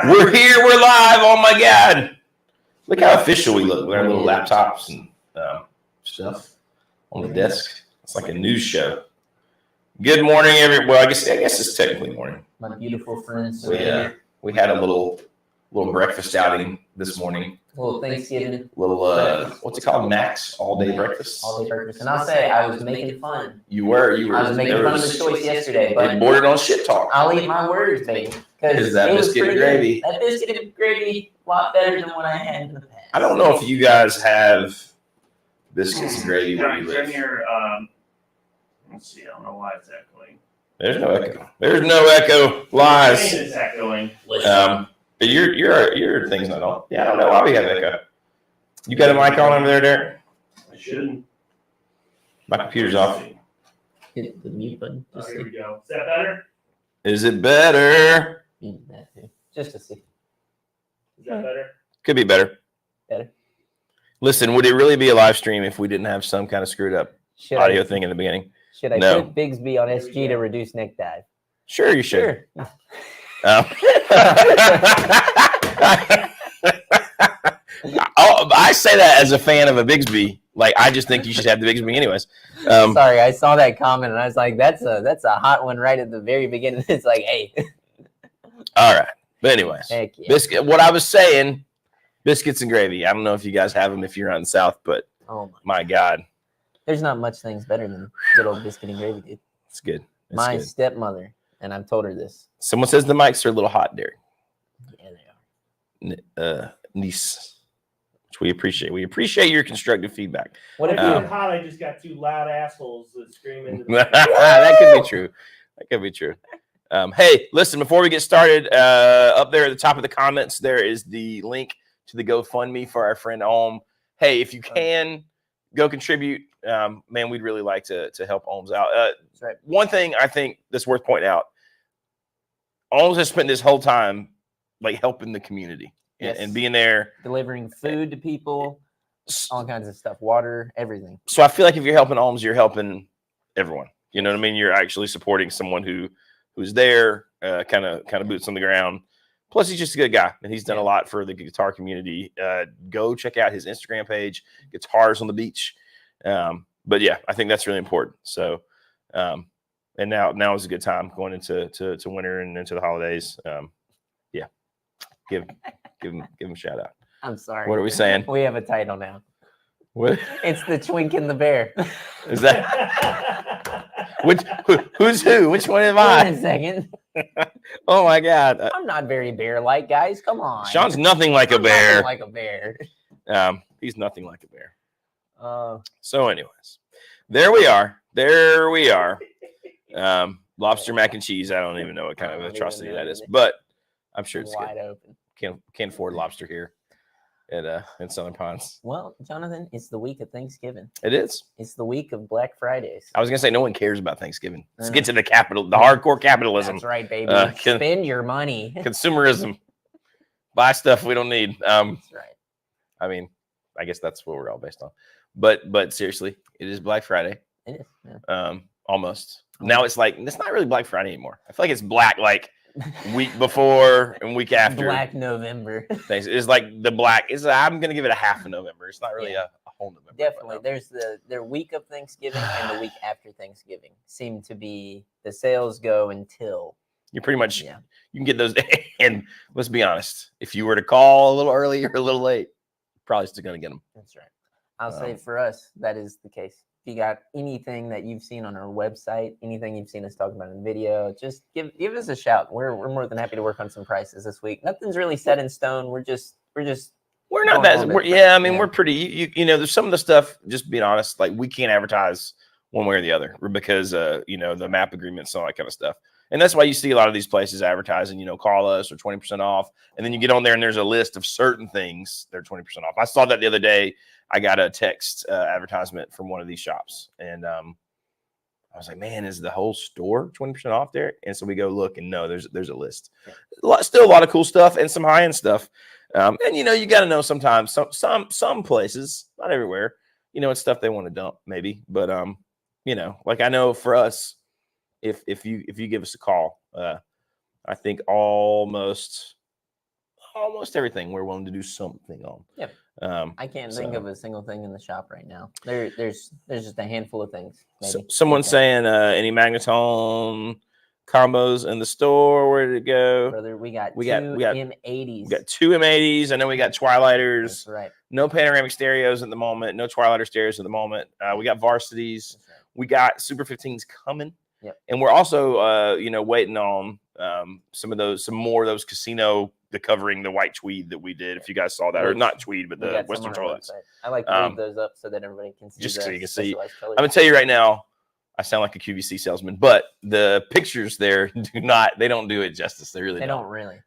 We're here. We're live. Oh my God! Look how official we look with our little laptops and stuff on the desk. It's like a news show. Good morning, everyone. Well, I guess it's technically morning. My beautiful friends. We had a little breakfast outing this morning. A little Thanksgiving. What's it called? Max all-day breakfast. All-day breakfast. And I'll say I was making fun. You were. I was making fun of the choice yesterday, but it bordered on shit talk. I'll eat my words, baby. Because that biscuit and gravy. That biscuit and gravy a lot better than what I had in the past. I don't know if you guys have biscuits and gravy where you live. Let's see. I don't know why it's echoing. There's no echo. There's no echo. Lies. It's echoing. But your thing's not on. Yeah, I don't know why we have echo. You got a mic on over there, Derek? I shouldn't. My computer's off. Hit the mute button. Oh, here we go. Is that better? Is it better? That too. Just to see. Is that better? Could be better. Better. Listen, would it really be a live stream if we didn't have some kind of screwed up audio thing in the beginning? Should I put Bigsby on SG to reduce neck dive? Sure, you should. Sure. I say that as a fan of a Bigsby. Like, I just think you should have the Bigsby anyways. Sorry, I saw that comment and I was like, that's a hot one right at the very beginning. It's like, hey. All right. But anyways, Heck yeah. biscuit. What I was saying, biscuits and gravy. I don't know if you guys have them if you're out in the South, but my God. There's not much things better than good old biscuit and gravy, dude. It's good. My stepmother, and I've told her this. Someone says the mics are a little hot, Derek. Yeah, they are. Niece, which we appreciate. We appreciate your constructive feedback. What if you're hot? I just got two loud assholes that scream into the That could be true. That could be true. Hey, listen, before we get started, up there at the top of the comments, there is the link to the GoFundMe for our friend Ohm. Hey, if you can go contribute, man, we'd really like to help Ohms out. That's right. One thing I think that's worth pointing out, Ohms has spent this whole time like helping the community and being there. Delivering food to people, all kinds of stuff, water, everything. So I feel like if you're helping Ohms, you're helping everyone. You know what I mean? You're actually supporting someone who's there, kind of boots on the ground. Plus, he's just a good guy, and he's done a lot for the guitar community. Go check out his Instagram page, Guitars on the Beach. But yeah, I think that's really important. So, and now is a good time going into winter and into the holidays. Yeah, give him a shout out. I'm sorry. What are we saying? We have a title now. What? It's the Twink and the Bear. Is that who's who? Which one am I? Wait a second. Oh my God! I'm not very bear-like, guys. Come on. Sean's nothing like a bear. Nothing like a bear. He's nothing like a bear. So, anyways, there we are. Lobster mac and cheese. I don't even know what kind of atrocity that is, but I'm sure it's wide good. Open. Can't afford lobster here in Southern Pines. Well, Jonathan, it's the week of Thanksgiving. It is. It's the week of Black Fridays. I was gonna say no one cares about Thanksgiving. Let's get to the hardcore capitalism. That's right, baby. Spend your money. Consumerism. Buy stuff we don't need. That's right. I mean, I guess that's what we're all based on. But seriously, it is Black Friday. It is. Yeah. Almost. Now it's not really Black Friday anymore. I feel like it's black like week before and week after. Black November. It's like the black. I'm gonna give it a half of November. It's not really a whole November. Definitely. There's their week of Thanksgiving and the week after Thanksgiving seem to be the sales go until you pretty much you can get those. And let's be honest, if you were to call a little early or a little late, you're probably still gonna get them. That's right. I'll say for us, that is the case. If you got anything that you've seen on our website, anything you've seen us talk about in the video, just give us a shout. We're more than happy to work on some prices this week. Nothing's really set in stone. We're not that. We're pretty. You know, there's some of the stuff. Just being honest, like we can't advertise one way or the other because the map agreements and all that kind of stuff. And that's why you see a lot of these places advertising, call us or 20% off. And then you get on there and there's a list of certain things that are 20% off. I saw that the other day. I got a text advertisement from one of these shops. And I was like, man, is the whole store 20% off there? And so we go look and no, there's a list. Still a lot of cool stuff and some high-end stuff. And, you got to know sometimes some places, not everywhere, it's stuff they want to dump maybe. But, like I know for us, if you give us a call, I think almost almost everything we're willing to do something on. Yep. I can't think of a single thing in the shop right now. There's just a handful of things. Maybe. Someone's saying any Magnetone combos in the store. Where did it go? Brother, we got two M80s. We got two M80s, and then we got Twilighters. That's right. No panoramic stereos at the moment. No Twilighter stereos at the moment. We got Varsities. That's right. We got Super 15s coming. Yep. And we're also, waiting on some more of those casino, covering the white tweed that we did. If you guys saw that, or not tweed, but the Western toilets. I like to leave those up so that everybody can see. Just so you can see. I'm colors. gonna tell you right now, I sound like a QVC salesman, but the pictures there they don't do it justice. They really don't really.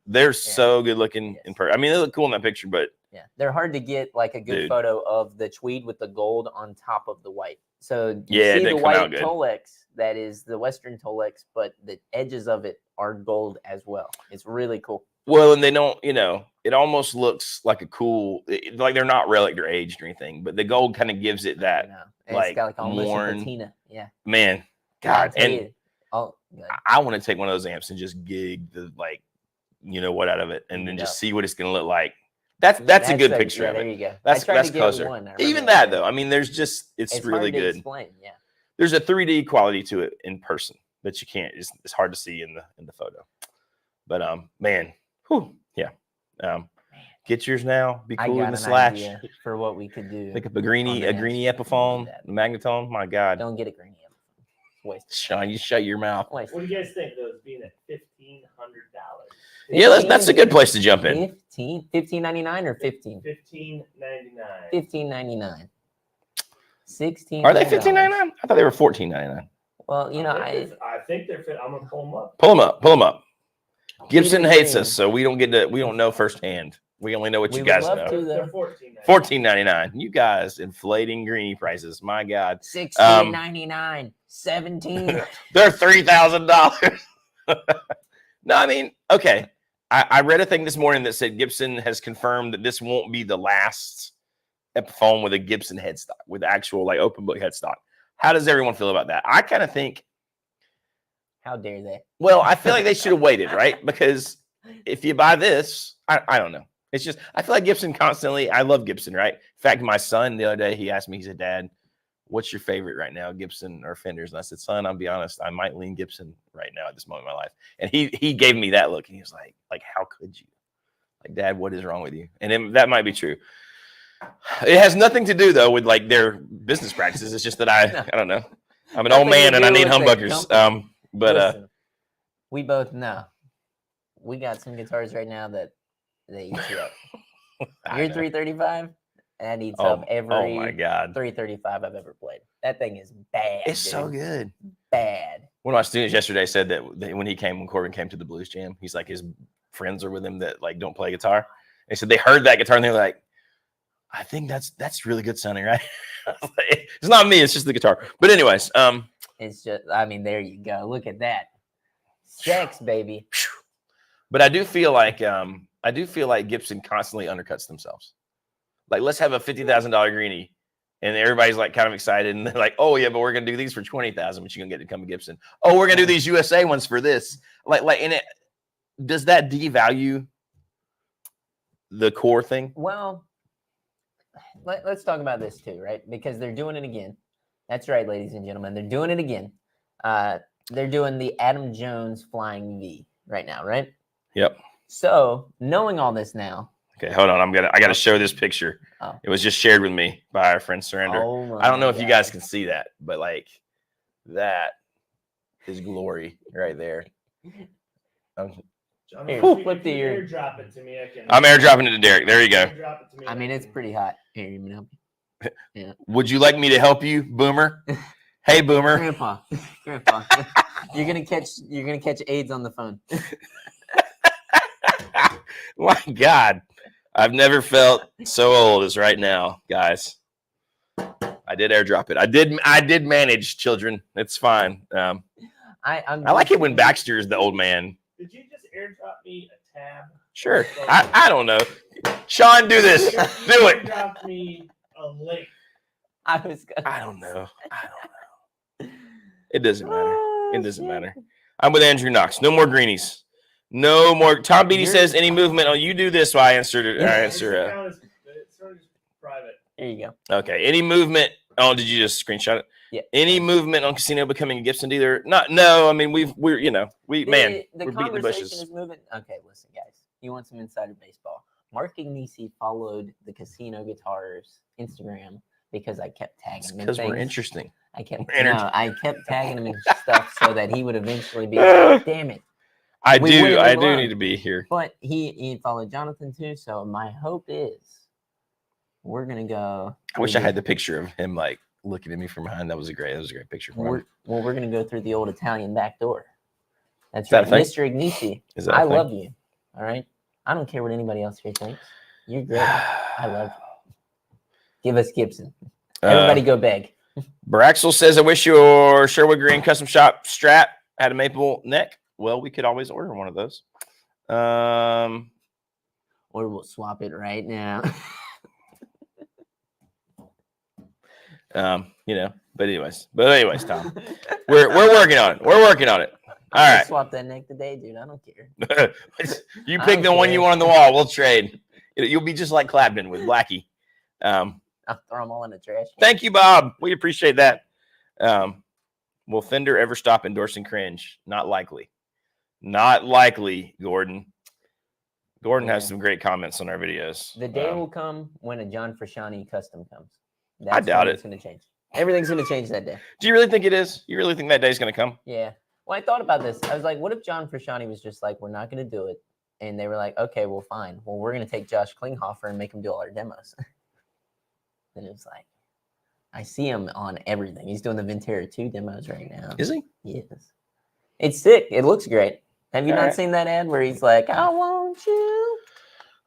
They're so good looking in person. I mean, they look cool in that picture, but yeah, they're hard to get like a good photo of the tweed with the gold on top of the white. So you see the white Tolex, that is the Western Tolex, but the edges of it are gold as well. It's really cool. Well, and they don't, it almost looks like a cool, like they're not relic or aged or anything, but the gold kind of gives it that, it's got like almost worn, a patina. Yeah. Man, God. And I want to take one of those amps and just gig the, what out of it, and then just see what it's going to look like. That's a good picture of it. There you go. That's closer. Even that, though, I mean, there's just, it's really hard to good. Explain, yeah. There's a 3D quality to it in person that you can't, it's hard to see in the photo. But, man, yeah. Get yours now. Be cool in the slash. For what we could do. Pick up a greenie Epiphone, a Magnetone. My God. Don't get a greenie Epiphone. Waste. Sean, you shut your mouth. What do you guys think? Those being at $1,500. Yeah, that's a good place to jump in. $15.99 or 15? $15.99. $15.99. $16. Are they $15.99? I thought they were $14.99. Well, I think they're fit. I'm gonna pull them up. Pull them up. Gibson hates us, so we don't know firsthand. We only know what you guys know. They're $14.99. You guys inflating greenie prices. My God. $16.99. $17. They're $3,000. No, I mean, okay. I read a thing this morning that said Gibson has confirmed that this won't be the last Epiphone with a Gibson headstock, with actual open book headstock. How does everyone feel about that? I kind of think, how dare they? Well, I feel like they should have waited, right? Because if you buy this, I don't know. It's just, I feel like Gibson constantly, I love Gibson, right? In fact, my son the other day, he asked me, he said, Dad, what's your favorite right now, Gibson or Fenders? And I said, son, I'll be honest, I might lean Gibson right now at this moment in my life. And he gave me that look, and he was like, how could you? Like, Dad, what is wrong with you? And then, that might be true. It has nothing to do, though, with their business practices. It's just that I don't know. I'm an old man and I need humbuckers. But listen, we both know we got some guitars right now that they eat you up. Your 335, that eats up every oh my God 335 I've ever played. That thing is bad. It's so good. Bad. One of my students yesterday said that when Corbin came to the Blues Jam, he's like, his friends are with him that don't play guitar. They said they heard that guitar and they're like, I think that's really good sounding, right? It's not me, it's just the guitar. But anyways, it's just, I mean, there you go. Look at that. Sex, baby. But I do feel like Gibson constantly undercuts themselves. Let's have a $50,000 greenie, and everybody's kind of excited, and they're like, oh yeah, but we're gonna do these for $20,000, but you're gonna get to come to Gibson. Oh, we're gonna do these USA ones for this. And it does that devalue the core thing? Well, let's talk about this too, right? Because they're doing it again. That's right, ladies and gentlemen. They're doing it again. They're doing the Adam Jones Flying V right now, right? Yep. So, knowing all this now. Okay, hold on. I got to show this picture. Oh. It was just shared with me by our friend Surrender. Oh, I don't know if you guys can see that, but that is glory right there. Here, flip the ear. Airdrop it to me. I'm airdropping it to Derek. There you go. I mean, it's pretty hot. Here, you can help you. Yeah. Would you like me to help you, Boomer? Hey, Boomer. Grandpa. You're gonna catch AIDS on the phone. My God, I've never felt so old as right now, guys. I did airdrop it. I did manage, children. It's fine. I like it when Baxter is the old man. Did you just airdrop me a tab? Sure. I don't know. Sean, do this. Do it. Airdrop me a link. I don't know. It doesn't matter. It doesn't matter. I'm with Andrew Knox. No more greenies. No more. Tom Beatty You're- says any movement. Oh, you do this. So I answered it. I It's answer. sort of just private. There you go. Okay. Any movement? Oh, did you just screenshot it? Yeah. Any movement on casino becoming a Gibson dealer? No. I mean, we're The man, we're beating the conversation bushes. is moving. Okay, listen, guys. You want some insider baseball? Mark Ignici followed the Casino Guitars Instagram because I kept tagging him in Because we're things. interesting. I kept we're no, I kept tagging him in stuff so that he would eventually be like, damn it. I We do. wouldn't I leave do alone. need to be here. But he followed Jonathan too. So my hope is we're gonna go. I wish I had the picture of him like looking at me from behind. That was a great picture for him. We're gonna go through the old Italian back door. That's Is that right, a thing? Mr. Ignici. Is that a I thing? love you. All right. I don't care what anybody else here thinks. You're great. I love you. Give us Gibson. Everybody go beg. Braxel says, I wish your Sherwood Green custom shop strap had a maple neck. Well, we could always order one of those. Or we'll swap it right now. But anyways, Tom, we're working on it. We're working on it. All I'll right. swap that neck today, dude. I don't care. You I pick don't the one you care. want on the wall. We'll trade. You'll be just like Clapton with Blackie. I'll throw them all in the trash. Thank you, Bob. We appreciate that. Will Fender ever stop endorsing cringe? Not likely. Not likely, Gordon. Gordon has Yeah. some great comments on our videos. The day will come when a John Frusciante custom comes. I doubt It's going to change. Everything's going to change that day. Do you really think it is? You really think that day's going to come? Yeah. Well, I thought about this. I was like, what if John Frusciante was just like, we're not going to do it. And they were like, okay, well, fine. Well, we're going to take Josh Klinghoffer and make him do all our demos. And it was like, I see him on everything. He's doing the Ventera 2 demos right now. Is he? Yes. It's sick. It looks great. Have you All not right. seen that ad where he's like, I want you.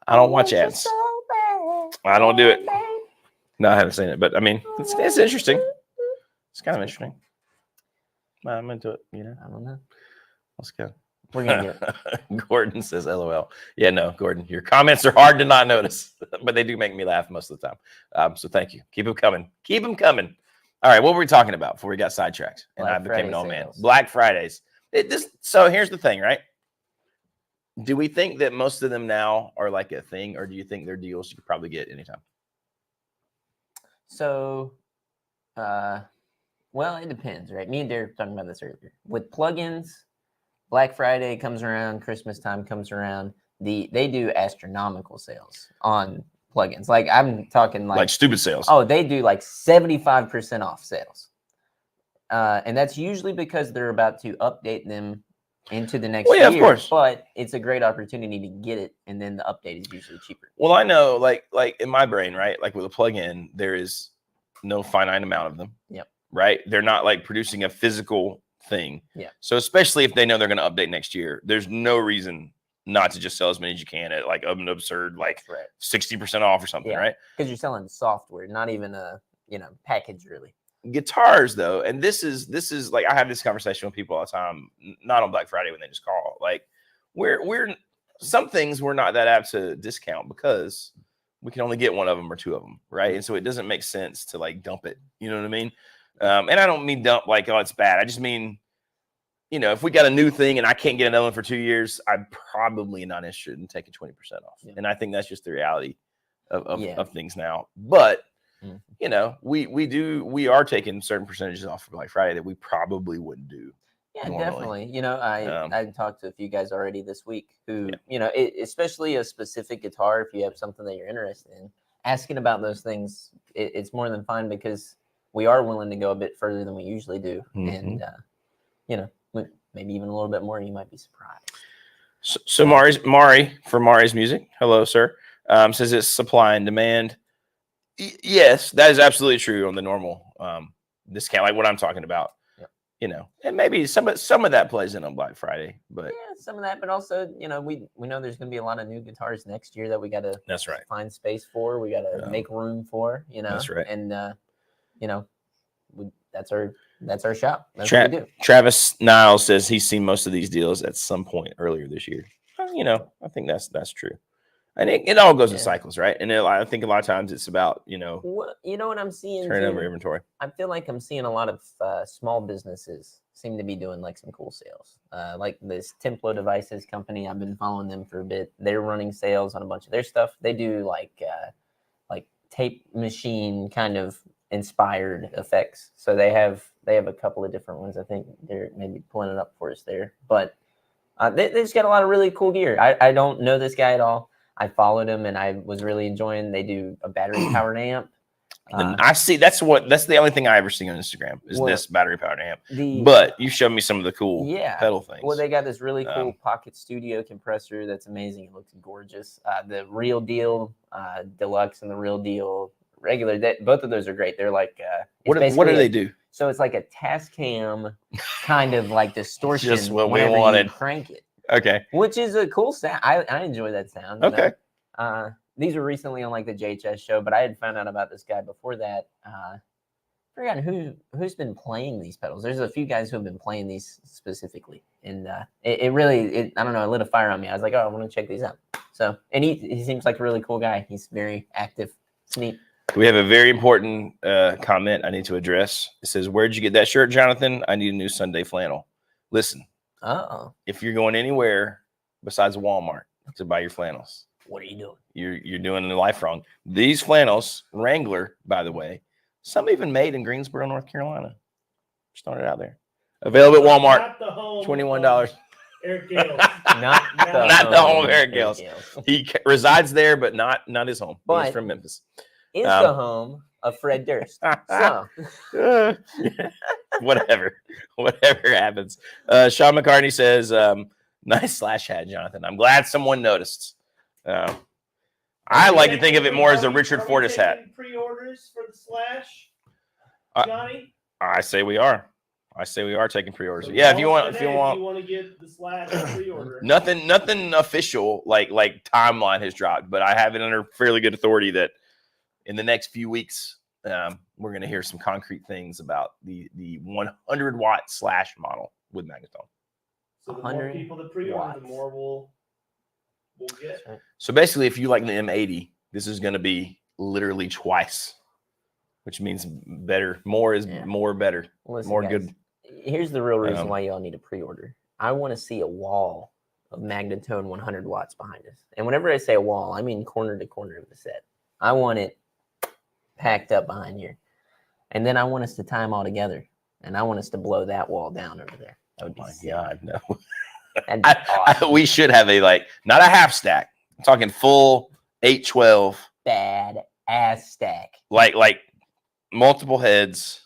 I don't watch want you ads. so bad, I don't do it. babe." No, I haven't seen it, but I mean, it's interesting. It's kind of interesting. I'm into it. I don't know. Let's go. We're going to do it. Gordon says, LOL. Yeah, no, Gordon, your comments are hard to not notice, but they do make me laugh most of the time. So thank you. Keep them coming. Keep them coming. All right, what were we talking about before we got sidetracked? And Black I became an old Friday man. sales. Black Fridays. So here's the thing, right? Do we think that most of them now are like a thing, or do you think they're deals you could probably get anytime? So, well, it depends, right? Me and Derek were talking about this earlier. With plugins, Black Friday comes around, Christmas time comes around. They do astronomical sales on plugins. Like I'm talking Like stupid sales. oh, they do like 75% off sales. And that's usually because they're about to update them into the next Well, yeah, year. of course. But it's a great opportunity to get it, and then the update is usually cheaper. Well, I know, like in my brain, right? Like with a plugin, there is no finite amount of them. Yep. Right? They're not like producing a physical thing. Yeah. So especially if they know they're going to update next year, there's no reason not to just sell as many as you can at like an absurd like That's right. 60% off or something, Yeah. right? Because you're selling software, not even a package really. Guitars though, and this is like I have this conversation with people all the time, not on Black Friday when they just call. Like we're some things we're not that apt to discount because we can only get one of them or two of them, right? And so it doesn't make sense to like dump it. You know what I mean? And I don't mean dump like, oh, it's bad. I just mean, if we got a new thing and I can't get another one for 2 years, I'm probably not interested in taking 20% off. Yeah. And I think that's just the reality of Yeah. things now. But Mhm. we are taking certain percentages off for Black Friday that we probably wouldn't do. Yeah, normally. definitely. I talked to a few guys already this week who, especially a specific guitar, if you have something that you're interested in, asking about those things, it's more than fine because we are willing to go a bit further than we usually do. Mhm. And, maybe even a little bit more, you might be surprised. So Mari from Mari's Music, hello, sir, says it's supply and demand. Yes, that is absolutely true on the normal discount, like what I'm talking about. Yep. And maybe some of that plays in on Black Friday, but Yeah, some of that, but also, we know there's going to be a lot of new guitars next year that we got to that's right. find space for. We got to make room for, That's right. And that's our shop. That's what we do. Travis Niles says he's seen most of these deals at some point earlier this year. I think that's true. And it all goes in Yeah. cycles, right? And I think a lot of times it's about, What I'm seeing turning over too? inventory. I feel like I'm seeing a lot of small businesses seem to be doing like some cool sales. Like this Templo Devices company, I've been following them for a bit. They're running sales on a bunch of their stuff. They do like tape machine kind of inspired effects. So they have a couple of different ones. I think they're maybe pulling it up for us there. But they just got a lot of really cool gear. I don't know this guy at all. I followed him and I was really enjoying. They do a battery powered amp. And I see that's the only thing I ever see on Instagram is this battery powered amp. But you showed me some of the cool pedal things. Well, they got this really cool Pocket Studio compressor that's amazing. It looks gorgeous. The Real Deal Deluxe and the Real Deal regular. Both of those are great. They're like what do they do? So it's like a Tascam kind of like distortion. Just what we whenever wanted. You crank it. Okay. Which is a cool sound. I enjoy that sound. Okay. These were recently on like the JHS show, but I had found out about this guy before that. I forgot who's been playing these pedals. There's a few guys who have been playing these specifically, and it really I don't know, it lit a fire on me. I was like, oh, I want to check these out. So, and he seems like a really cool guy. He's very active. It's neat. We have a very important comment I need to address. It says, "Where'd you get that shirt, Jonathan? I need a new Sunday flannel." Listen, if you're going anywhere besides Walmart to buy your flannels, what are you doing? You're doing the life wrong. These flannels, Wrangler, by the way, some even made in Greensboro, North Carolina. Started out there. Available at Walmart. $21. Eric Gales. not the home of Eric Gales. He resides there, but not his home. He's from Memphis. Is the home of Fred Durst. So whatever happens. Sean McCartney says, "Nice slash hat, Jonathan. I'm glad someone noticed." I like to think of it more as a Richard Fortas hat. Pre-orders for the slash, Johnny? I say we are. Taking pre-orders. So yeah, if you want to get the slash pre-order. Nothing official like timeline has dropped, but I have it under fairly good authority that in the next few weeks we're going to hear some concrete things about the 100-watt slash model with Magnetone. So the more people that pre-order, the more we'll get. So basically, if you like the M80, this is going to be literally twice, which means better. More is more better. Listen, more guys, good. Here's the real reason why y'all need to pre-order. I want to see a wall of Magnetone 100 watts behind us. And whenever I say a wall, I mean corner to corner of the set. I want it packed up behind here. And then I want us to tie them all together. And I want us to blow that wall down over there. That would be sick. God, no. Awesome. We should have not a half stack. I'm talking full 812. Bad ass stack. Like multiple heads,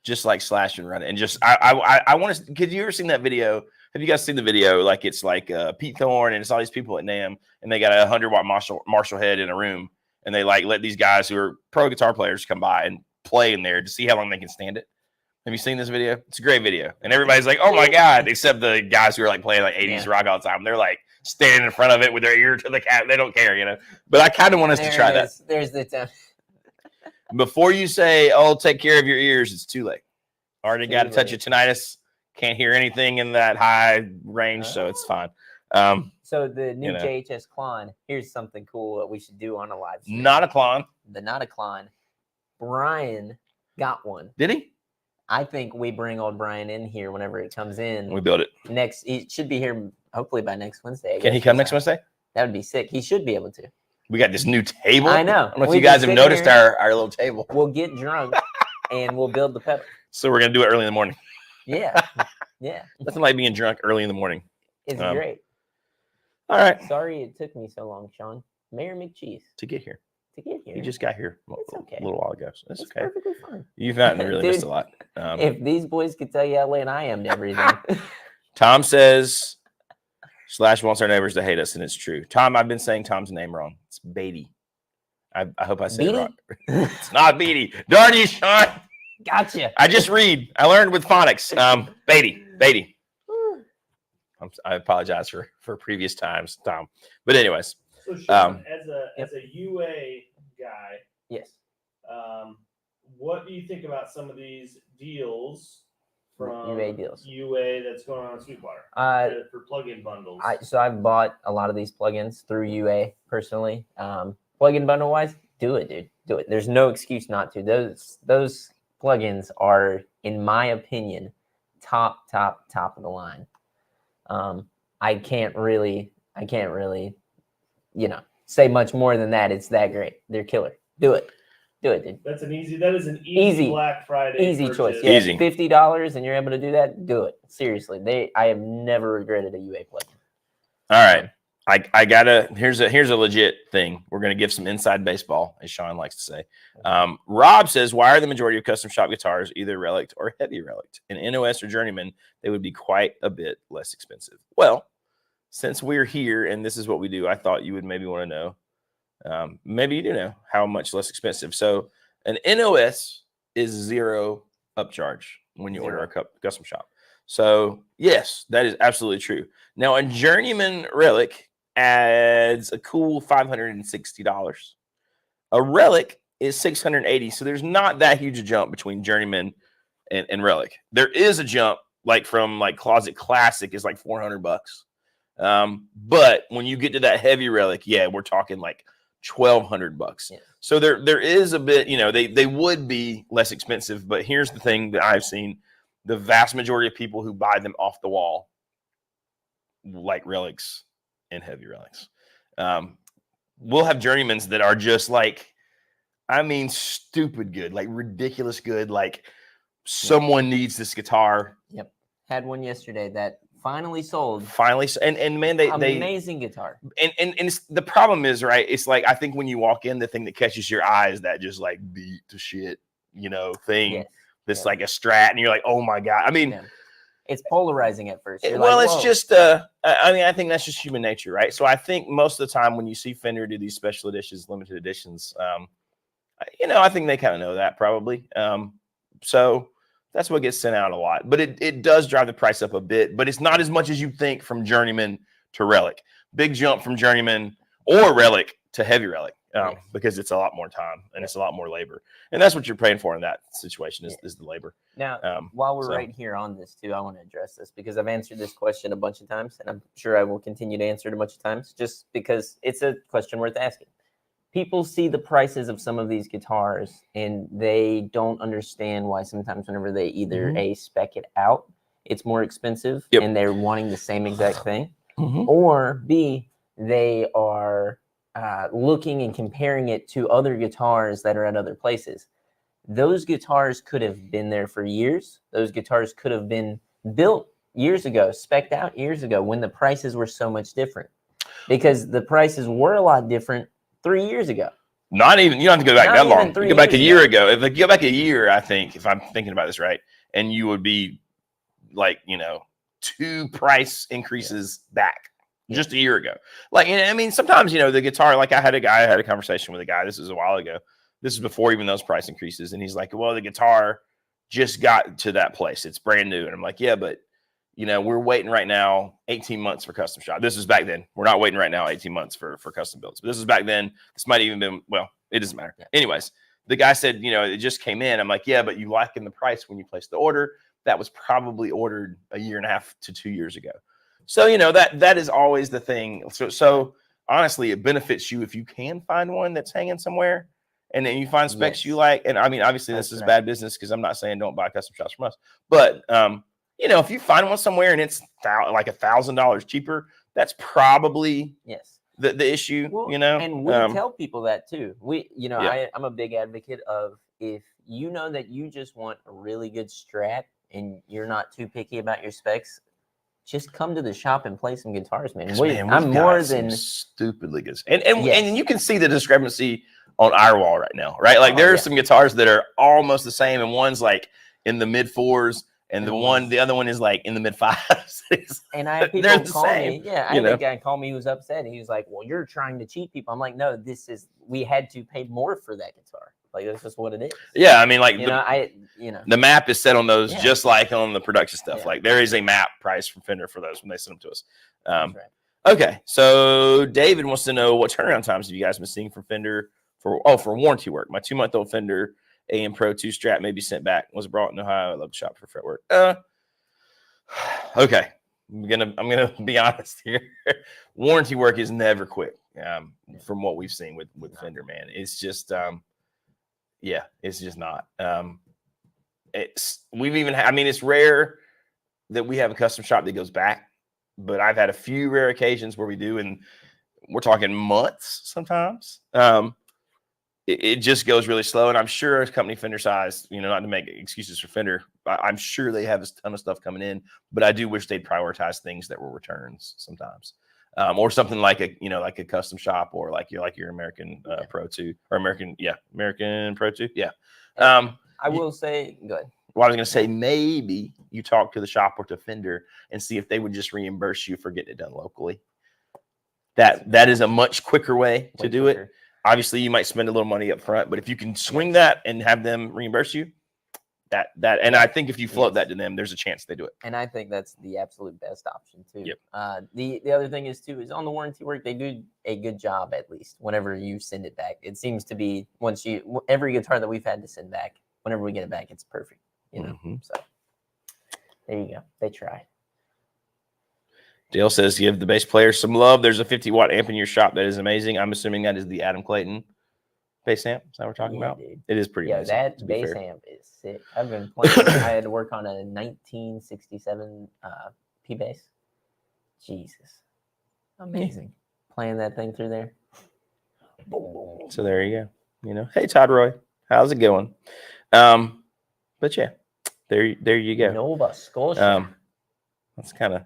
just like slash and run it. And just I want to. Could you ever seen that video? Have you guys seen the video? Like it's like Pete Thorne and it's all these people at NAMM, and they got a 100-watt Marshall head in a room, and they like let these guys who are pro guitar players come by and play in there to see how long they can stand it. Have you seen this video? It's a great video. And everybody's like, oh my God, except the guys who are like playing like 80s rock all the time. They're like standing in front of it with their ear to the cat. They don't care, But I kind of want us to try that. There's the time. Before you say, oh, take care of your ears, it's too late. Already got a touch of tinnitus. Can't hear anything in that high range, so it's fine. So the new JHS Klon, here's something cool that we should do on a live stream. Not a Klon. Not a Klon. Brian got one. Did he? I think we bring old Brian in here whenever it comes in. We build it. He should be here hopefully by next Wednesday. Can he come next Wednesday? That would be sick. He should be able to. We got this new table. I know. I don't know if you guys have noticed our little table. We'll get drunk and we'll build the pedal. So we're going to do it early in the morning. Yeah. Yeah. Nothing like being drunk early in the morning. It's great. All right. Sorry it took me so long, Sean. Mayor McCheese. To get here. He just got here a little while ago. So it's okay. Perfectly fine. You've not really missed a lot. If these boys could tell you how late I am to everything. Tom says, Slash wants our neighbors to hate us, and it's true. Tom, I've been saying Tom's name wrong. It's Beatty. I hope I said it right. It's not Beatty. Darn you, Sean. Gotcha. I just read. I learned with phonics. Beatty. I apologize for previous times, Tom. But anyways. So Sean, as a UA guy, yes. What do you think about some of these deals from UA deals. UA that's going on Sweetwater for plug-in bundles. So I've bought a lot of these plugins through UA personally. Plugin bundle wise, do it, dude. Do it. There's no excuse not to. Those plugins are, in my opinion, top of the line. I can't really, say much more than that. It's that great. They're killer. Do it, dude. That is an easy Black Friday easy purchase. choice. Yeah, Easy. $50 and you're able to do that. Do it. Seriously, I have never regretted a UA plugin. All right. I gotta, here's a legit thing. We're going to give some inside baseball, as Sean likes to say. Rob says, why are the majority of custom shop guitars either relict or heavy relict? In NOS or Journeyman, they would be quite a bit less expensive. Well, since we're here and this is what we do, I thought you would maybe want to know. Maybe you do know how much less expensive. So an NOS is 0 upcharge when you order a custom shop. So yes, that is absolutely true. Now a Journeyman relic adds a cool $560. A relic is $680. So there's not that huge a jump between Journeyman and relic. There is a jump from Closet Classic is like $400. But when you get to that heavy relic, yeah, we're talking like $1,200. Yeah. So there is a bit, they would be less expensive, but here's the thing that I've seen. The vast majority of people who buy them off the wall like relics and heavy relics. We'll have Journeymans that are just stupid good, ridiculous good. Someone needs this guitar. Yep. Had one yesterday that finally sold. And man, they amazing guitar. And it's, the problem is, right, it's I think when you walk in, the thing that catches your eye is that just beat to shit, thing. Yes. That's like a Strat, and you're like, oh my God. I mean, it's polarizing at first. It's just I think that's just human nature, right? So I think most of the time when you see Fender do these special editions, limited editions, I think they kind of know that probably. So that's what gets sent out a lot. But it does drive the price up a bit, but it's not as much as you think from Journeyman to relic. Big jump from Journeyman or relic to heavy relic. Because it's a lot more time and it's a lot more labor, and that's what you're paying for in that situation is the labor. Now, while we're right here on this too, I want to address this because I've answered this question a bunch of times, and I'm sure I will continue to answer it a bunch of times, just because it's a question worth asking. People see the prices of some of these guitars, and they don't understand why sometimes whenever they either A, spec it out, it's more expensive, and they're wanting the same exact thing, or B, they are looking and comparing it to other guitars that are at other places. Those guitars could have been there for years. Those guitars could have been built years ago, spec'd out years ago when the prices were so much different, because the prices were a lot different 3 years ago. Not even, you don't have to go back that long. You go back a year ago. If you go back a year, I think, if I'm thinking about this right, and you would be 2 price increases back. Just a year ago. Sometimes, the guitar, I had a conversation with a guy, this was a while ago. This is before even those price increases. And he's like, well, the guitar just got to that place. It's brand new. And I'm like, yeah, but we're waiting right now 18 months for custom shop. This was back then. We're not waiting right now 18 months for custom builds. But this was back then. This might even been, well, it doesn't matter. Yeah. Anyways, the guy said, it just came in. I'm like, yeah, but you lock in the price when you place the order. That was probably ordered a year and a half to 2 years ago. So, that is always the thing. So honestly, it benefits you if you can find one that's hanging somewhere and then you find specs you like. And obviously this is bad business because I'm not saying don't buy custom shops from us. But, if you find one somewhere and it's $1,000 cheaper, that's probably the issue, And we tell people that too. I'm a big advocate of, if you know that you just want a really good Strat and you're not too picky about your specs, just come to the shop and play some guitars, man. I'm more than stupidly good. And you can see the discrepancy on our wall right now, right? There are some guitars that are almost the same, and one's in the mid 4s, and the other one is in the mid 5s. And I have people call me. Yeah, I had a guy call me who was upset. He was like, "Well, you're trying to cheat people." I'm like, "No, we had to pay more for that guitar. That's just what it is." Yeah, the map is set on those just like on the production stuff. There is a map price from Fender for those when they send them to us. Okay, so David wants to know, what turnaround times have you guys been seeing from Fender for warranty work? My 2-month-old Fender AM Pro 2 Strat may be sent back. Was brought in Ohio. I love the shop for fretwork. Okay, I'm gonna be honest here. Warranty work is never quick. From what we've seen with Fender, man, it's just yeah, it's just not. We've even I mean, it's rare that we have a custom shop that goes back, but I've had a few rare occasions where we do, and we're talking months sometimes. It just goes really slow, and I'm sure a company Fender size, not to make excuses for Fender, I'm sure they have a ton of stuff coming in, but I do wish they'd prioritize things that were returns sometimes, or something like a custom shop, or like your American Pro 2 or American Pro 2, yeah. I will say, go ahead. Well, I was going to say, maybe you talk to the shop or to Fender and see if they would just reimburse you for getting it done locally. That is a much quicker way to do it. Obviously, you might spend a little money up front, but if you can swing that and have them reimburse you, and I think if you float that to them, there's a chance they do it. And I think that's the absolute best option too. Yep. The other thing is on the warranty work, they do a good job at least whenever you send it back. It seems to be every guitar that we've had to send back, whenever we get it back, it's perfect. So there you go. They tried. Dale says, give the bass player some love. There's a 50-watt amp in your shop that is amazing. I'm assuming that is the Adam Clayton bass amp. Is that what we're talking about? Dude. It is pretty amazing. That bass amp is sick. I've been playing. I had to work on a 1967 P bass. Jesus. Amazing. Playing that thing through there. So there you go. Hey, Todd Roy. How's it going? But yeah, there you go. Nova Scotia. That's kind of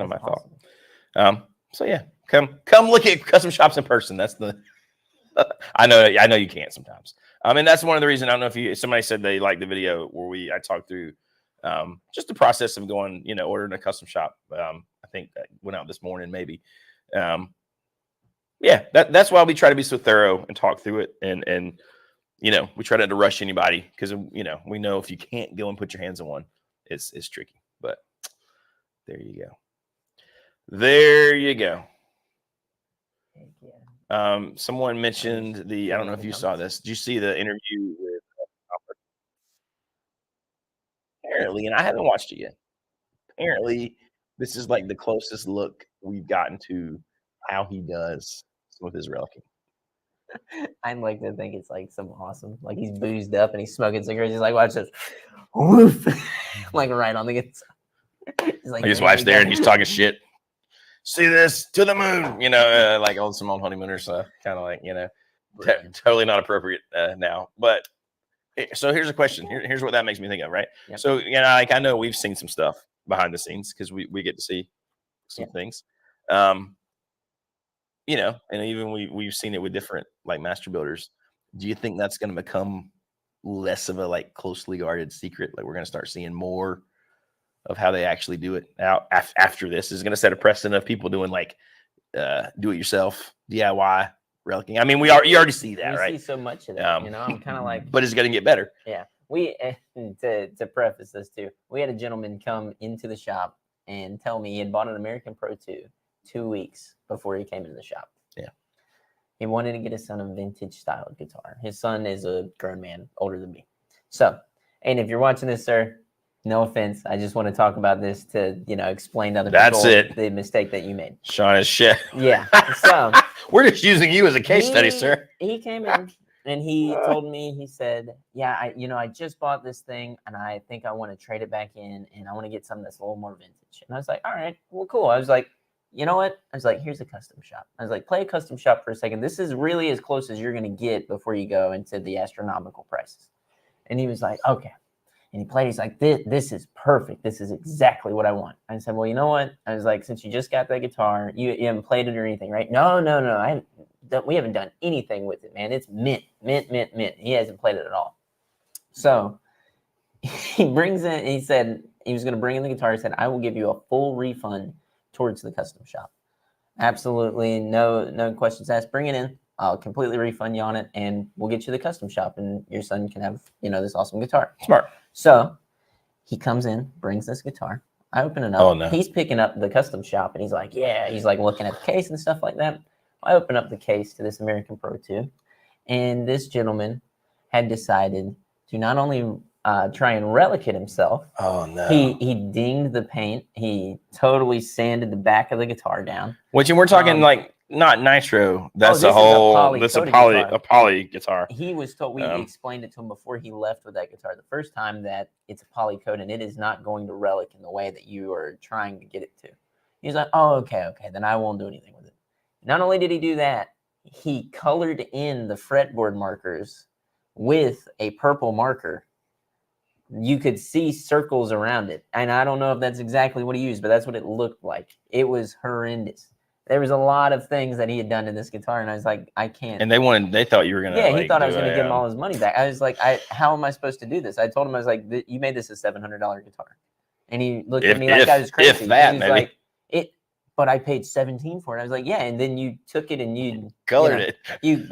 my thought. So yeah, come look at custom shops in person. That's the I know you can't sometimes. And that's one of the reasons. I don't know if somebody said they liked the video where I talked through just the process of going, ordering a custom shop. I think that went out this morning maybe. Yeah, that's why we try to be so thorough and talk through it, and we try not to rush anybody, because we know if you can't go and put your hands on one, it's tricky. But there you go. There you go. Someone mentioned I don't know if you saw this. Did you see the interview with apparently, and I haven't watched it yet. Apparently, this is like the closest look we've gotten to how he does with his relicking. I'd like to think it's like some awesome, like he's boozed up and he's smoking cigarettes. He's like, watch this. Woof. Like right on the guitar. He's like, his wife's there and he's talking shit. See this to the moon, like some old honeymooners, kind of like, totally not appropriate now. But so here's a question. Here's what that makes me think of, right? Yep. So, like I know we've seen some stuff behind the scenes because we get to see some things. And even we've seen it with different like master builders. Do you think that's going to become less of a like closely guarded secret? Like we're going to start seeing more of how they actually do it out after this? Is going to set a precedent of people doing like do it yourself DIY relicking. I mean, you already see that, right? We see so much of that. I'm kind of like, but it's going to get better. Yeah, we to preface this too, we had a gentleman come into the shop and tell me he had bought an American Pro 2 weeks before he came into the shop. Yeah. He wanted to get his son a vintage style guitar. His son is a grown man, older than me. So, and if you're watching this, sir, no offense, I just want to talk about this to, explain to other people the mistake that you made. Sean is shit. Yeah. So we're just using you as a case study, sir. He came in and he told me, he said, yeah, I just bought this thing and I think I want to trade it back in and I want to get something that's a little more vintage. And I was like, all right, well, cool. I was like, you know what? I was like, here's a custom shop. I was like, play a custom shop for a second. This is really as close as you're going to get before you go into the astronomical prices. And he was like, okay. And he played. He's like, this is perfect. This is exactly what I want. I said, well, you know what? I was like, since you just got that guitar, you haven't played it or anything, right? No. We haven't done anything with it, man. It's mint. He hasn't played it at all. So he brings in, he said he was going to bring in the guitar. He said, I will give you a full refund towards the custom shop. Absolutely no questions asked. Bring it in. I'll completely refund you on it, and we'll get you the custom shop, and your son can have, this awesome guitar. Smart. So he comes in, brings this guitar. I open it up. Oh, no. He's picking up the custom shop, and he's like, yeah. He's like looking at the case and stuff like that. I open up the case to this American Pro 2, and this gentleman had decided to not only try and relic it himself. Oh no! He dinged the paint. He totally sanded the back of the guitar down. Which, and we're talking like not nitro. That's this a whole. is This a poly guitar. He was told. We explained it to him before he left with that guitar the first time that it's a poly coat and it is not going to relic in the way that you are trying to get it to. He's like, oh, okay, then I won't do anything with it. Not only did he do that, he colored in the fretboard markers with a purple marker. You could see circles around it. And I don't know if that's exactly what he used, but that's what it looked like. It was horrendous. There was a lot of things that he had done to this guitar, and I was like, I can't. And they thought you were going to. Yeah, he thought I was going to give him all his money back. I was like, how am I supposed to do this? I told him, I was like, you made this a $700 guitar. And he looked at me like I was crazy. If that, he was like, but I paid $17 for it. I was like, yeah, and then you took it and you colored it. You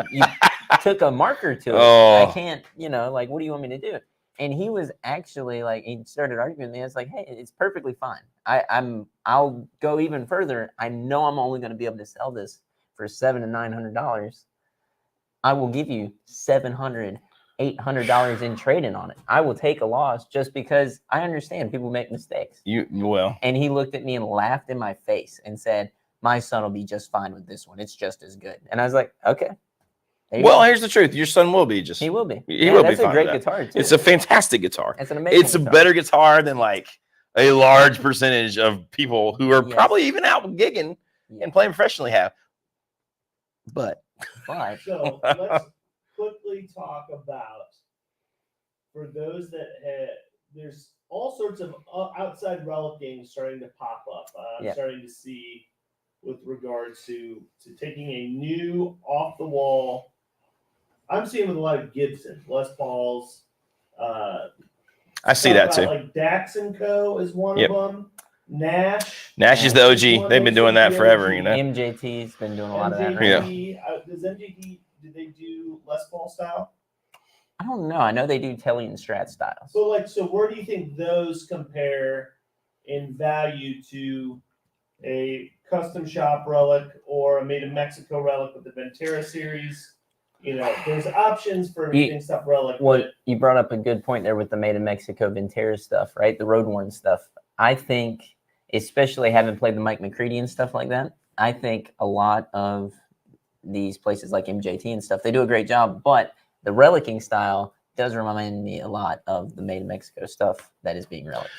took a marker to it. Oh. I can't, like, what do you want me to do? And he was actually like, he started arguing with me. I was like, hey, it's perfectly fine. I'll go even further. I know I'm only going to be able to sell this for $700 to $900. I will give you $700, $800 in trade-in on it. I will take a loss just because I understand people make mistakes. And he looked at me and laughed in my face and said, my son will be just fine with this one. It's just as good. And I was like, okay. Here's the truth. Your son will be just. He will be. He will be. That's a great guitar too. It's a fantastic guitar. It's an amazing. It's a better guitar than like a large percentage of people who are probably even out gigging and playing professionally have. But so let's quickly talk about, for those that there's all sorts of outside relic games starting to pop up. I'm starting to see with regards to taking a new off the wall. I'm seeing with a lot of Gibson, Les Pauls. I see that too. Like Dax & Co. is one of them. Nash is the OG. They've been doing that forever, MJT's been doing a lot of that. Right? Does MJT, do they do Les Paul style? I don't know. I know they do Telly and Strat styles. So where do you think those compare in value to a custom shop relic or a made in Mexico relic with the Ventura series? There's options for stuff relic. Well, you brought up a good point there with the made in Mexico Ventura stuff, right? The road worn stuff. I think, especially having played the Mike McCready and stuff like that, I think a lot of these places like MJT and stuff, they do a great job, but the relicking style does remind me a lot of the made in Mexico stuff that is being relicked.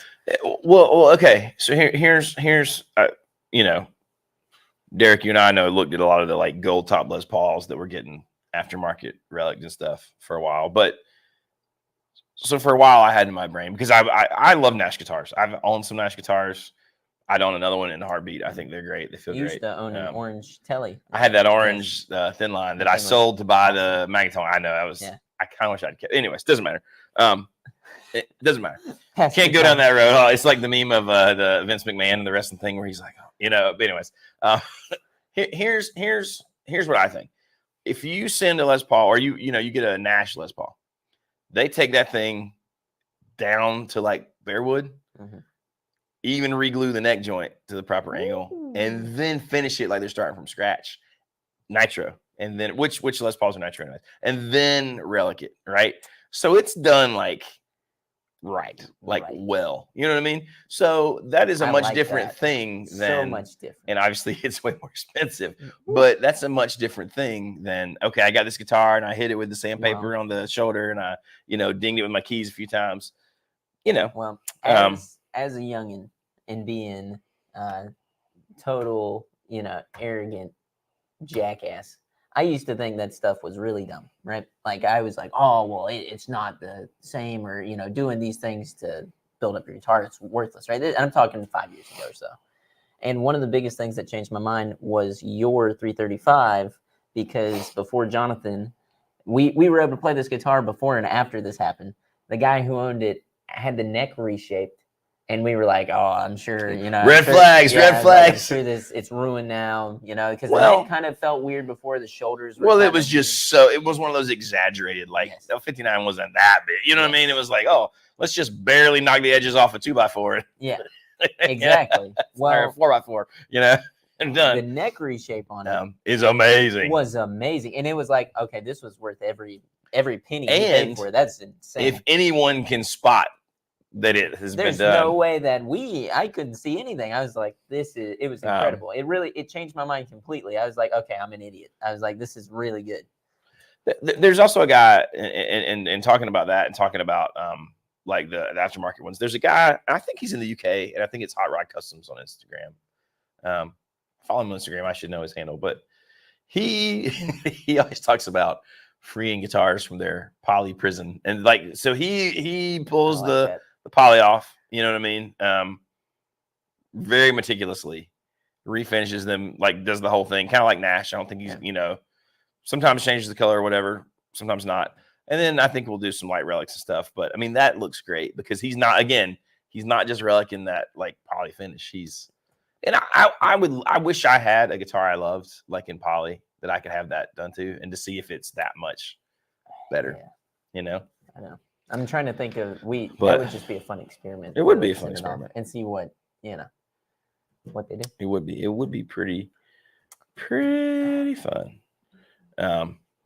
Well, okay. So here's Derek, you and I know looked at a lot of the like gold top Les Pauls that were getting aftermarket relics and stuff for a while. But so for a while I had in my brain, because I love Nash guitars. I've owned some Nash guitars. I'd own another one in a heartbeat. I think they're great. They feel great. You used to own an orange Telly. I had that orange thin line that I sold to buy the Magnetone. I know I kind of wish I'd kept. Anyways, doesn't matter. It doesn't matter. Can't go down that road. Oh, it's like the meme of the Vince McMahon and the wrestling thing where he's like, But anyways, here's what I think. If you send a Les Paul, or you get a Nash Les Paul, they take that thing down to like bare wood, even reglue the neck joint to the proper angle, and then finish it like they're starting from scratch, nitro, and then which Les Pauls are nitro, and then relic it, right? So it's done like well, you know what I mean? So that is a much different thing than, so much different, and obviously it's way more expensive, but that's a much different thing than, okay, I got this guitar and I hit it with the sandpaper on the shoulder and I dinged it with my keys a few times, Well, as a youngin' and being total arrogant jackass, I used to think that stuff was really dumb, right? Like I was like, oh, well, it's not the same, or, doing these things to build up your guitar, it's worthless, right? And I'm talking 5 years ago or so. And one of the biggest things that changed my mind was your 335, because before Jonathan, we were able to play this guitar before and after this happened. The guy who owned it had the neck reshaped. And we were like, oh, I'm sure, red flags. I'm sure it's ruined now, because the neck kind of felt weird before, the shoulders were it was just it was one of those exaggerated, like, 59 wasn't that big. You know what I mean? It was like, oh, let's just barely knock the edges off a 2x4. Yeah, exactly. Well, 4x4, and done. The neck reshape on it is amazing. Was amazing, and it was like, okay, this was worth every penny he paid for it. That's insane. If anyone can spot that it has been done, there's no way that I couldn't see anything. I was like, it was incredible. It changed my mind completely. I was like, okay, I'm an idiot. I was like, this is really good. There's also a guy, and talking about that and talking about like the aftermarket ones. There's a guy, I think he's in the UK, and I think it's Hot Rod Customs on Instagram. Follow him on Instagram. I should know his handle, but he always talks about freeing guitars from their poly prison, and like so he pulls the poly off. You know what I mean? Very meticulously refinishes them, like does the whole thing, kind of like Nash. I don't think he's sometimes changes the color or whatever, sometimes not. And then I think we'll do some light relics and stuff. But I mean, that looks great because he's not just relicing that like poly finish. And I wish I had a guitar I loved like in poly that I could have that done to, and to see if it's that much better. I know. I'm trying to think of that would just be a fun experiment. It would be a fun experiment and see what what they do. It would be pretty fun.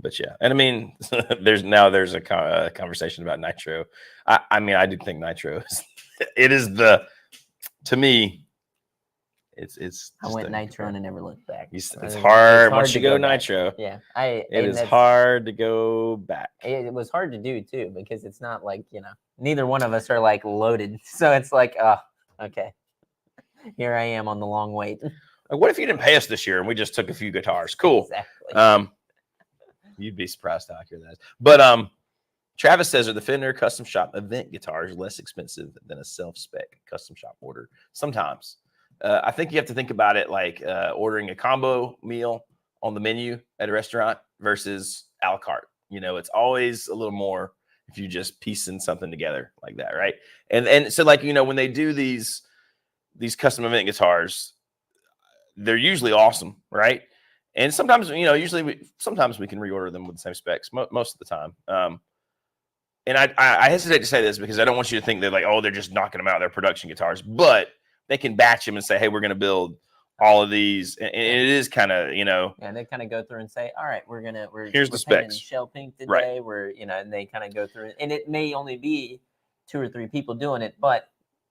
But yeah, and I mean, there's a conversation about nitro. I mean, I do think nitro to me, it's. I went nitro and I never looked back. It's hard once you go nitro. Back. Yeah, it is hard to go back. It was hard to do too because it's not like neither one of us are like loaded, so it's like okay, here I am on the long wait. Like, what if you didn't pay us this year and we just took a few guitars? Cool. Exactly. You'd be surprised how accurate that is. But Travis says, are the Fender custom shop event guitars less expensive than a self-spec custom shop order? Sometimes. I think you have to think about it like ordering a combo meal on the menu at a restaurant versus a la carte. It's always a little more if you just piecing something together like that, right? And so like, when they do these custom event guitars, they're usually awesome, right? And sometimes, sometimes we can reorder them with the same specs most of the time. And I hesitate to say this because I don't want you to think they're like, they're just knocking them out. They're production guitars, but they can batch them and say, hey, we're going to build all of these. And it is kind of, Yeah, they kind of go through and say, all right, here's the specs. Shell pink today. Right. We're, and they kind of go through it. And it may only be 2 or 3 people doing it, but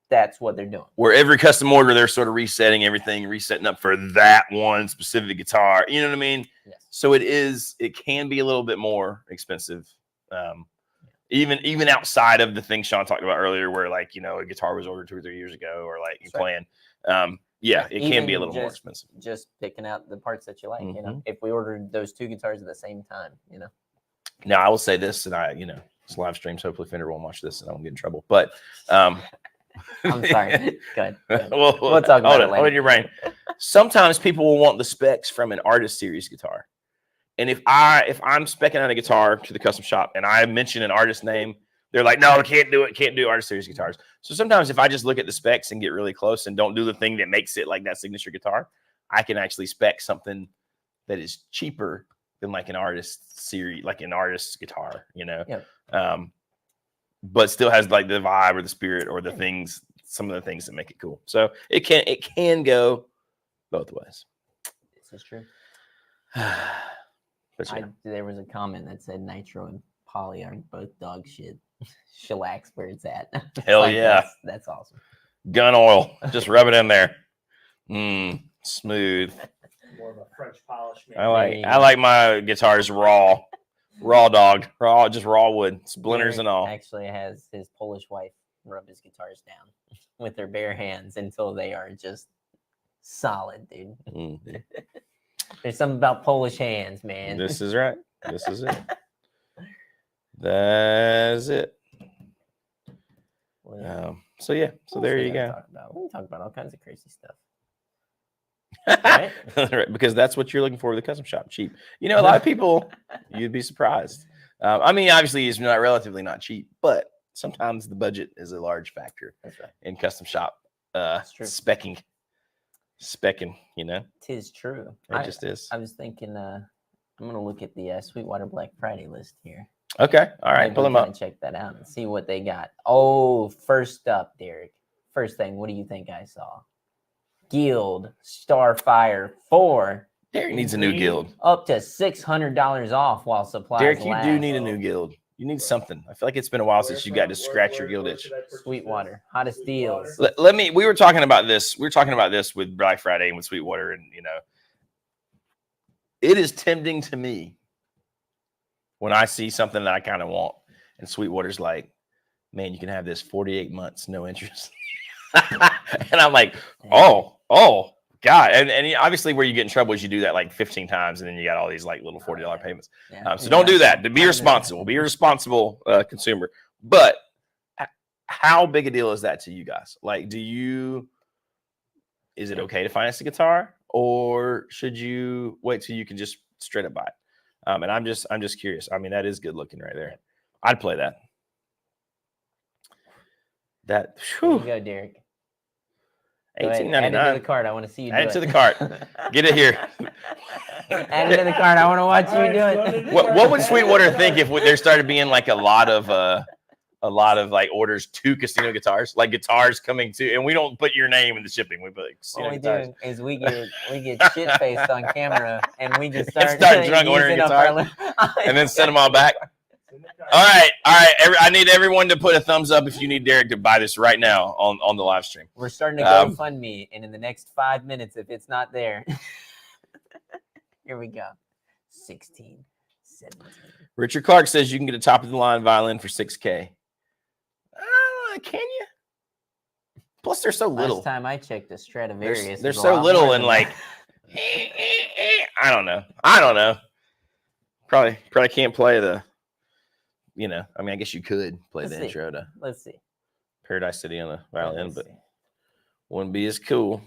that's what they're doing. Where every custom order, they're sort of resetting everything, resetting up for that one specific guitar. You know what I mean? Yes. So it can be a little bit more expensive. Even outside of the thing Sean talked about earlier, where like, a guitar was ordered 2 or 3 years ago, or like you're playing. It can be a little more expensive. Just picking out the parts that you like, if we ordered those 2 guitars at the same time, Now I will say this, and it's live streams. Hopefully Fender won't watch this and I won't get in trouble. But I'm sorry. Go ahead. We'll talk about it later. Hold in your brain. Sometimes people will want the specs from an artist series guitar. And if I'm speccing out a guitar to the custom shop and I mention an artist name, they're like, no, can't do it. Can't do artist series guitars. So sometimes if I just look at the specs and get really close and don't do the thing that makes it like that signature guitar, I can actually spec something that is cheaper than like an artist series, like an artist guitar, but still has like the vibe or the spirit or the things, some of the things that make it cool. So it can go both ways. This is true. But yeah. There was a comment that said nitro and poly are both dog shit. Shellacs where it's at. Hell yeah. That's awesome. Gun oil. Just rub it in there. Smooth. More of a French polish, man. I like my guitars raw. Raw dog. Just raw wood. Splinters and all. Actually has his Polish wife rub his guitars down with their bare hands until they are just solid, dude. There's something about Polish hands, man. This is right. This is it. That's it. So yeah. So there you go. We can talk about all kinds of crazy stuff. Right? Right, because that's what you're looking for with the custom shop. Cheap. A lot of people, you'd be surprised. I mean, obviously it's relatively not cheap, but sometimes the budget is a large factor in custom shop specking, Tis true. It just is. I was thinking, I'm going to look at the Sweetwater Black Friday list here. Okay. All right. Maybe pull them up. Check that out and see what they got. Oh, first up, Derek. First thing, what do you think I saw? Guild Starfire 4. Derek needs a new guild. Up to $600 off while supplies Derek, you last. do need a new guild. You need something. I feel like it's been a while since you got to scratch your guild itch. Sweetwater, hottest deals. Let me. We were talking about this. We were talking about this with Black Friday and with Sweetwater, and it is tempting to me when I see something that I kind of want, and Sweetwater's like, "Man, you can have this 48 months, no interest." And I'm like, "Oh, God!" And obviously, where you get in trouble is you do that like 15 times, and then you got all these like little $40 payments. Yeah. So don't do that. Be responsible. Be a responsible consumer. But how big a deal is that to you guys? Like, is it okay to finance a guitar, or should you wait till you can just straight up buy it? And I'm just curious. I mean, that is good looking right there. I'd play that. There you go, Derek. $18.99. Add it to the cart. I want to see you do it. Add it to the cart. Get it here. Add it to the cart. I want to watch you do it. What would Sweetwater think if there started being like a lot of like orders to casino guitars, like guitars coming to, and we don't put your name in the shipping. We put like casino What we guitars. do is we get shit faced on camera, and we just start drunk ordering guitars, and then send them all back. All right. I need everyone to put a thumbs up if you need Derek to buy this right now on the live stream. We're starting to GoFundMe, and in the next 5 minutes, if it's not there, here we go. 16, 17. Richard Clark says you can get a top of the line violin for $6K. Can you? Plus, they're so little. Last time I checked, the Stradivarius. They're so little and like, I don't know. Probably can't play the. I mean, I guess you could play the intro to Let's see. Paradise City on a violin, but wouldn't be as cool.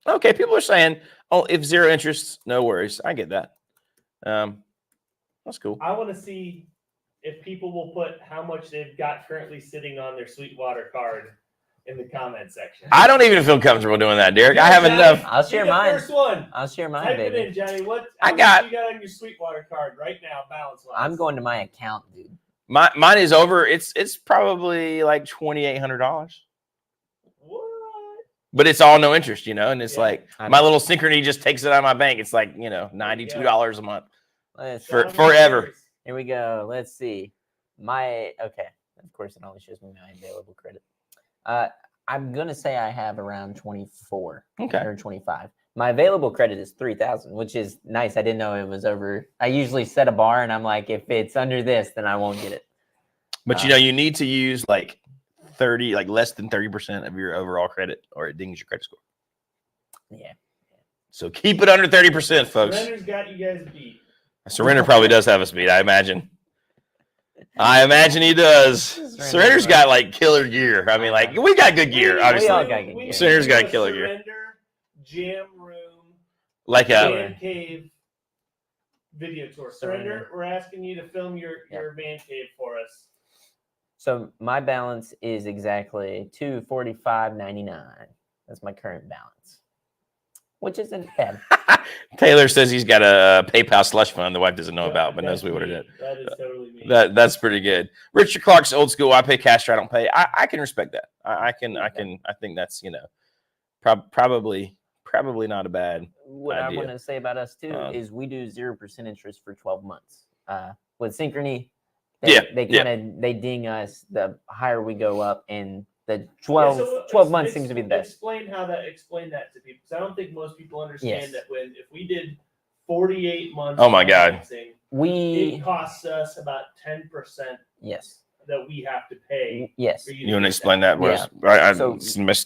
Okay, people are saying, "Oh, if zero interest, no worries." I get that. That's cool. I want to see if people will put how much they've got currently sitting on their Sweetwater card in the comment section. I don't even feel comfortable doing that, Derek. I have enough. I'll share mine. First one. I'll share mine, Type baby. it in, Johnny. What I got? You got on your Sweetwater card right now, balance wise? I'm going to my account, dude. Mine is over. It's probably like $2,800. What? But it's all no interest, and it's like I my know. little Synchrony just takes it out of my bank. It's like $92 a month Let's for forever. Here we go. Let's see. Okay. Of course, it only shows me my available credit. I'm gonna say I have around 24 or 25. My available credit is 3,000, which is nice. I didn't know it was over. I usually set a bar, and I'm like, if it's under this, then I won't get it. But you need to use like less than 30% of your overall credit, or it dings your credit score. Yeah. So keep it under 30%, folks. Surrender's got you guys beat. Surrender probably does have us beat, I imagine. He does. Surrender's got like killer gear. I mean, like we got good gear, obviously. We all got good gear. Surrender's got killer gear. Surrender Jam Room, Like Man Cave video tour. Surrender. Surrender, we're asking you to film your man cave for us. So my balance is exactly $245.99. That's my current balance, which isn't bad. Taylor says he's got a PayPal slush fund the wife doesn't know about, but knows we ordered it. That is totally me. That's pretty good. Richard Clark's old school. I pay cash or I don't pay. I can respect that. I think that's probably not a bad. What idea. I want to say about us too is we do 0% interest for 12 months. With Synchrony, they ding us the higher we go up, and the 12 months seems to be the best. Explain that to people, because I don't think most people understand that if we did 48 months. Oh my God. It costs us about 10%. Yes. That we have to pay. Yes. You want to explain that? So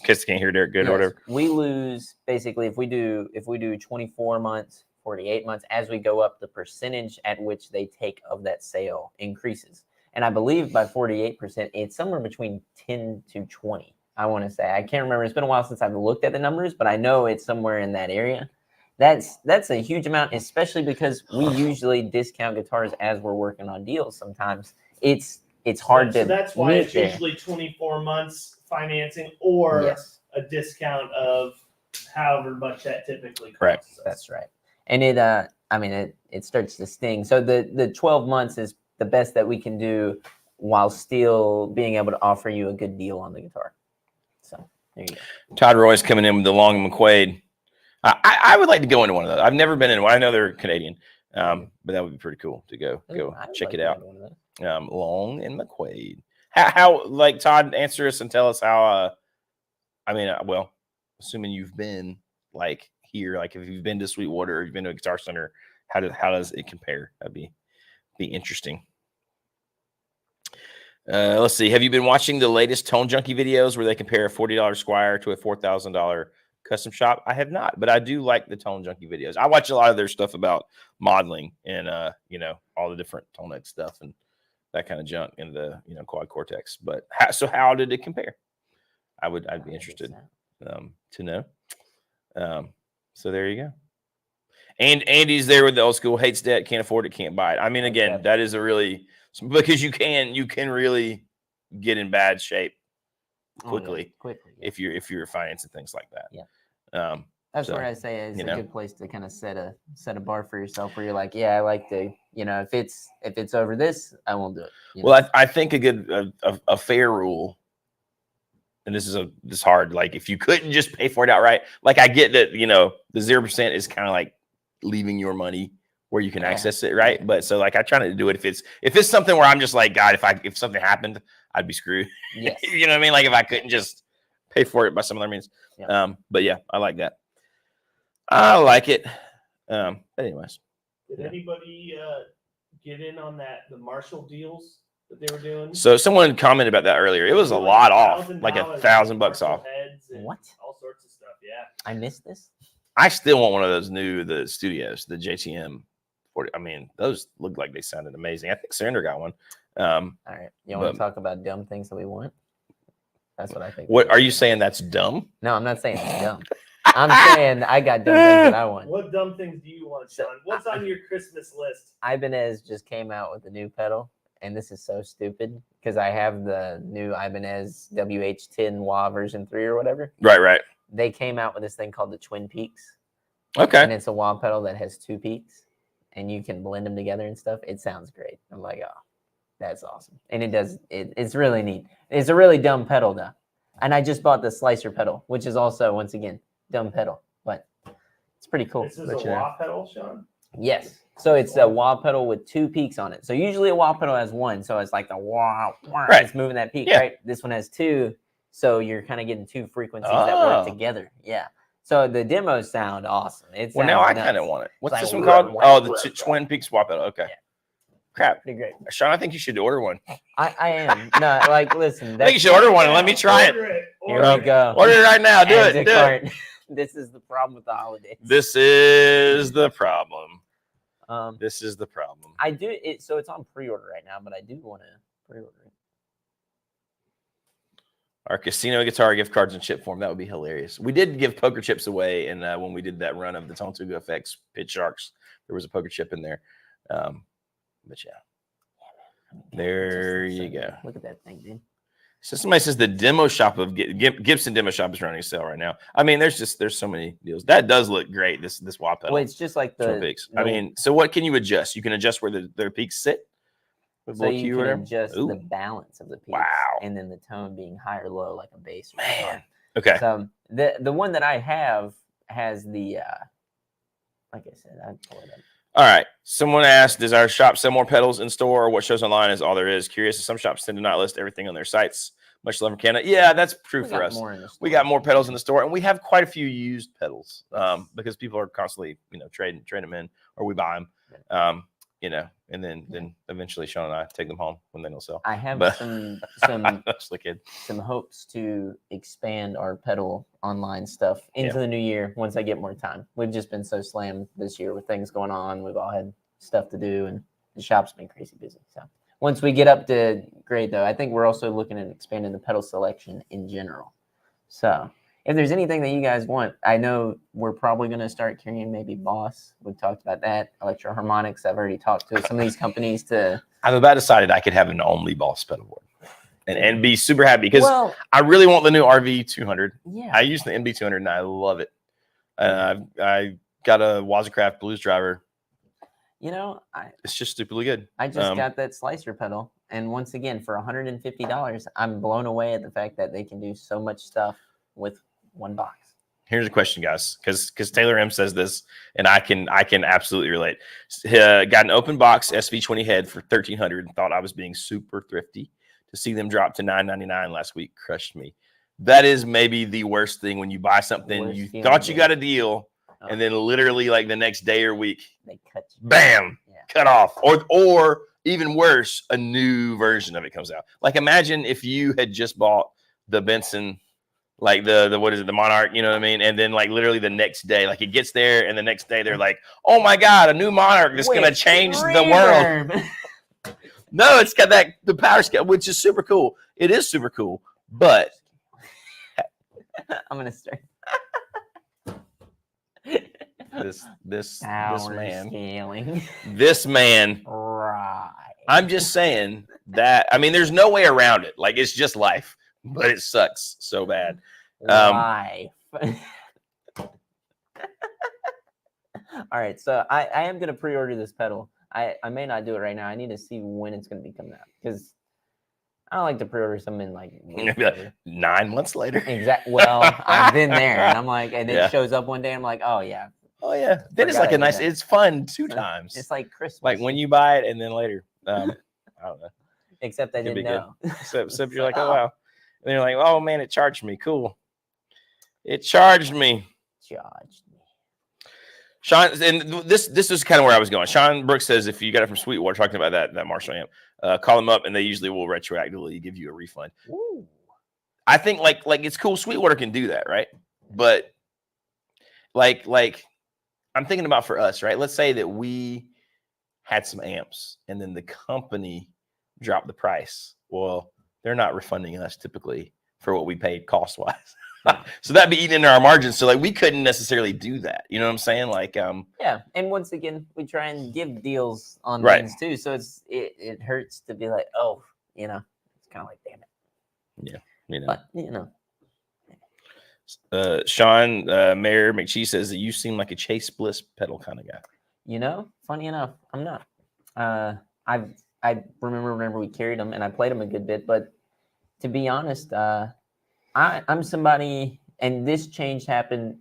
kids can't hear Derek good or whatever. We lose basically if we do 24 months, 48 months, as we go up, the percentage at which they take of that sale increases. And I believe by 48%, it's somewhere between 10 to 20. I want to say. I can't remember. It's been a while since I've looked at the numbers, but I know it's somewhere in that area. That's a huge amount, especially because we usually discount guitars as we're working on deals. Sometimes it's hard to. So that's why it's usually 24 months financing or a discount of however much that typically costs. Correct. That's right. And it starts to sting. So the 12 months is the best that we can do while still being able to offer you a good deal on the guitar. So There you go. Todd Roy's coming in with the Long and McQuaid. I would like to go into one of those. I've never been in one. I know they're Canadian, but that would be pretty cool to go check it out. Long and McQuaid. How like Todd, answer us and tell us how. Well, assuming you've been like here, like if you've been to Sweetwater or you've been to a Guitar Center, how does it compare? That'd be interesting. Let's see. Have you been watching the latest Tone Junkie videos where they compare a $40 Squire to a $4,000 custom shop? I have not, but I do like the Tone Junkie videos. I watch a lot of their stuff about modeling and all the different tone X stuff and that kind of junk in the quad cortex. But how did it compare? I'd be interested to know. So there you go. And Andy's there with the old school, hates debt, can't afford it, can't buy it. I mean, again, that is a really, because you can really get in bad shape quickly if you're financing things like that. Yeah. That's where I say it's a good place to kind of set a bar for yourself where you're like, yeah, I like to, if it's over this, I won't do it. Well, I think a fair rule, and this is hard. Like if you couldn't just pay for it outright, like I get that, the 0% is kind of like leaving your money where you can access it, right? But so like I try to do it if it's something where I'm just like, God, if something happened, I'd be screwed. Yes. You know what I mean? Like if I couldn't just pay for it by some other means. Yeah. But yeah, I like that. I like it. But anyways. Did anybody get in on the Marshall deals that they were doing? So someone commented about that earlier. It was a lot off, like $1,000 off. What? All sorts of stuff. Yeah. I missed this. I still want one of those the studios, the JTM 40. I mean, those look like they sounded amazing. I think Sander got one. All right. You want to talk about dumb things that we want? That's what I think. What are you saying? That's dumb? No, I'm not saying it's dumb. I'm saying I got dumb things that I want. What dumb things do you want, Sean? What's on your Christmas list? Ibanez just came out with a new pedal, and this is so stupid because I have the new Ibanez WH10 Wah version 3 or whatever. Right. They came out with this thing called the Twin Peaks. Okay. And it's a wah pedal that has 2 peaks, and you can blend them together and stuff. It sounds great. I'm like, oh, that's awesome. And it does. It's really neat. It's a really dumb pedal, though. And I just bought the slicer pedal, which is also, once again, dumb pedal, but it's pretty cool. This is a wah pedal, Sean? Yes. So it's a wah pedal with 2 peaks on it. So usually a wah pedal has 1. So it's like the wah, right. It's moving that peak, right? This one has 2. So you're kind of getting 2 frequencies that work together. Yeah. So the demos sound awesome. Now I kind of want it. What's this one called? Oh, the Twin Peaks wah pedal. Okay. Yeah. Crap. Pretty great. Sean, I think you should order one. I am. No, like, listen. I think you should order one and let me try it. Here we go. Order it right now. Do it. This is the problem with the holidays. This is the problem. This is the problem. I do it. So it's on pre-order right now, but I do want to pre-order it. Our casino guitar gift cards in chip form. That would be hilarious. We did give poker chips away, and when we did that run of the Tontuga FX Pit Sharks, there was a poker chip in there. But yeah, there you go. Look at that thing, dude. So somebody says the demo shop of Gibson demo shop is running a sale right now. I mean, there's so many deals. That does look great. This wah pedal. Well, it's just like the peaks. I mean, so what can you adjust? You can adjust where their peaks sit. So you can adjust the balance of the peaks. Wow. And then the tone being high or low, like a bass. Man. Okay. So the one that I have has the like I said, I'd pull it up. All right. Someone asked, does our shop sell more pedals in store, or what shows online is all there is? Curious. Some shops tend to not list everything on their sites. Much love from Canada. Yeah, that's true for us. We got more pedals in the store, and we have quite a few used pedals because people are constantly, trading them in, or we buy them, and then eventually Sean and I take them home when they don't sell. I have some hopes to expand our pedal online stuff into the new year once I get more time. We've just been so slammed this year with things going on. We've all had stuff to do, and the shop's been crazy busy. So once we get up to grade, though, I think we're also looking at expanding the pedal selection in general. So if there's anything that you guys want, I know we're probably going to start carrying maybe Boss. We've talked about that. Electro Harmonics. I've already talked to some of these companies to. I've about decided I could have an only Boss pedal board and be super happy because I really want the new RV200. Yeah. I use the NB200 and I love it. I got a Wazacraft Blues Driver. It's just stupidly good. I just got that slicer pedal. And once again, for $150, I'm blown away at the fact that they can do so much stuff with one box. Here's a question, guys, because Taylor M says this, and I can absolutely relate. Got an open box SV20 head for $1,300 and thought I was being super thrifty. To see them drop to $999 last week crushed me. That is maybe the worst thing when you buy something you thought you got a deal, and then literally like the next day or week, they cut you. Bam, cut off, or even worse, a new version of it comes out. Like imagine if you had just bought the Benson. Like the what is it, the Monarch, you know what I mean? And then like literally the next day, like it gets there, and the next day they're like, oh my God, a new Monarch that's gonna change the world. No, it's got the power scale, which is super cool. It is super cool, but I'm gonna start this man scaling. This man, right. I'm just saying that, I mean, there's no way around it. Like it's just life. But it sucks so bad. Life. All right, so I am going to pre-order this pedal. I may not do it right now. I need to see when it's going to be coming out because I don't like to pre-order something like 9 months later. Exactly. Well, I've been there, and I'm like, and it shows up one day. I'm like, oh yeah. Then it's like a nice. It's fun 2 times. It's like Christmas. Like when you buy it, and then later. I don't know. Except I didn't know. Except you're like, oh wow. And they're like, oh man, it charged me. Cool. It charged me. Sean, and this is kind of where I was going. Sean Brooks says if you got it from Sweetwater, talking about that Marshall amp, call them up and they usually will retroactively give you a refund. Ooh. I think like it's cool. Sweetwater can do that, right? But like I'm thinking about for us, right? Let's say that we had some amps and then the company dropped the price. Well, they're not refunding us typically for what we paid cost wise. So that'd be eating into our margins. So like we couldn't necessarily do that. You know what I'm saying? Like yeah. And once again, we try and give deals on things too. So it hurts to be like, oh, you know, it's kind of like damn it. Yeah. You know. But you know. Sean Mayor McChee says that you seem like a Chase Bliss pedal kind of guy. You know, funny enough, I'm not. I remember we carried them and I played them a good bit, but to be honest, I'm somebody, and this change happened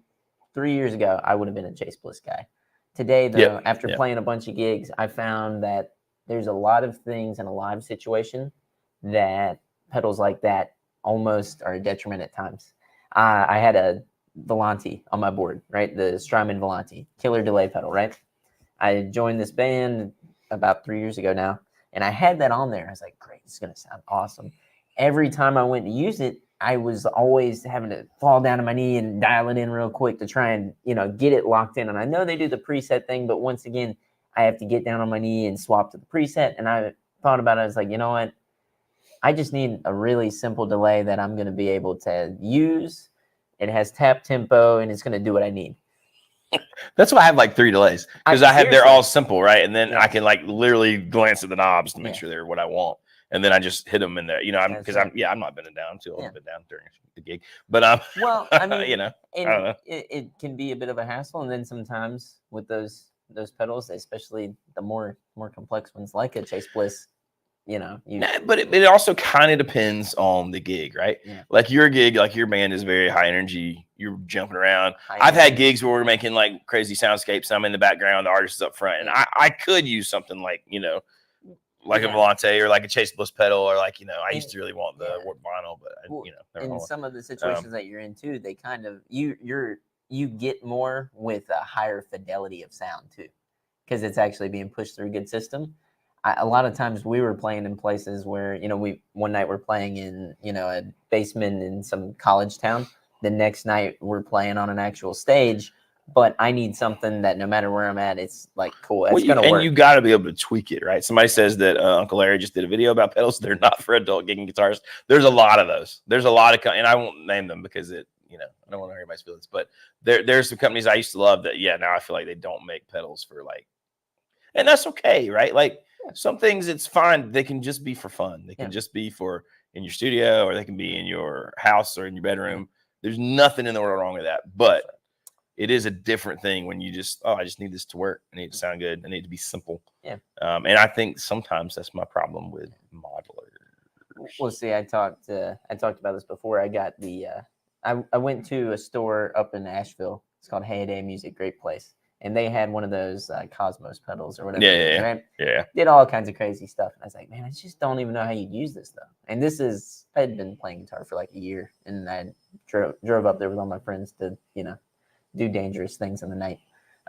3 years ago. I would have been a Chase Bliss guy. Today, though, after playing a bunch of gigs, I found that there's a lot of things in a live situation that pedals like that almost are a detriment at times. I had a Volante on my board, right? The Strymon Volante, killer delay pedal, right? I joined this band about 3 years ago now, and I had that on there. I was like, great, it's going to sound awesome. Every time I went to use it, I was always having to fall down to my knee and dial it in real quick to try and, you know, get it locked in. And I know they do the preset thing, but once again, I have to get down on my knee and swap to the preset. And I thought about it. I was like, you know what? I just need a really simple delay that I'm going to be able to use. It has tap tempo and it's going to do what I need. That's why I have like 3 delays because they're all simple, right? And then I can like literally glance at the knobs to make sure they're what I want. And then I just hit them in there, you know, I'm not bending down until I've been down during the gig. But well, I mean, you know, I don't know. It can be a bit of a hassle, and then sometimes with those pedals, especially the more complex ones like a Chase Bliss, you know. But it also kind of depends on the gig, right? Yeah. Like your gig, like your band is very high energy. You're jumping around. I've had gigs where we're making like crazy soundscapes. I'm in the background, the artist is up front, and I could use something like, you know, like a Volante or like a Chase Bliss pedal, or like, you know, I used to really want the vinyl, but you know, in some of the situations that you're in too, they kind of you get more with a higher fidelity of sound too, because it's actually being pushed through a good system. A lot of times we were playing in places where, you know, one night we're playing in, you know, a basement in some college town. The next night we're playing on an actual stage. But I need something that no matter where I'm at, it's like cool. It's gonna work. And you got to be able to tweak it, right? Somebody says that Uncle Larry just did a video about pedals. They're not for adult gigging guitarists. There's a lot of those. There's a lot of, and I won't name them because I don't want to hurt anybody's feelings. But there's some companies I used to love that, now I feel like they don't make pedals for like, and that's okay, right? Like some things, it's fine. They can just be for fun. They can just be for in your studio, or they can be in your house or in your bedroom. There's nothing in the world wrong with that, but it is a different thing when you just, I just need this to work. I need it to sound good. I need it to be simple. Yeah. And I think sometimes that's my problem with modular. Well, see, I talked about this before. I got the I went to a store up in Asheville. It's called Hey Day Music, great place. And they had one of those Cosmos pedals or whatever. Yeah. Right? Yeah. Did all kinds of crazy stuff. And I was like, man, I just don't even know how you'd use this stuff. And I'd been playing guitar for like a year, and I drove up there with all my friends to, do dangerous things in the night.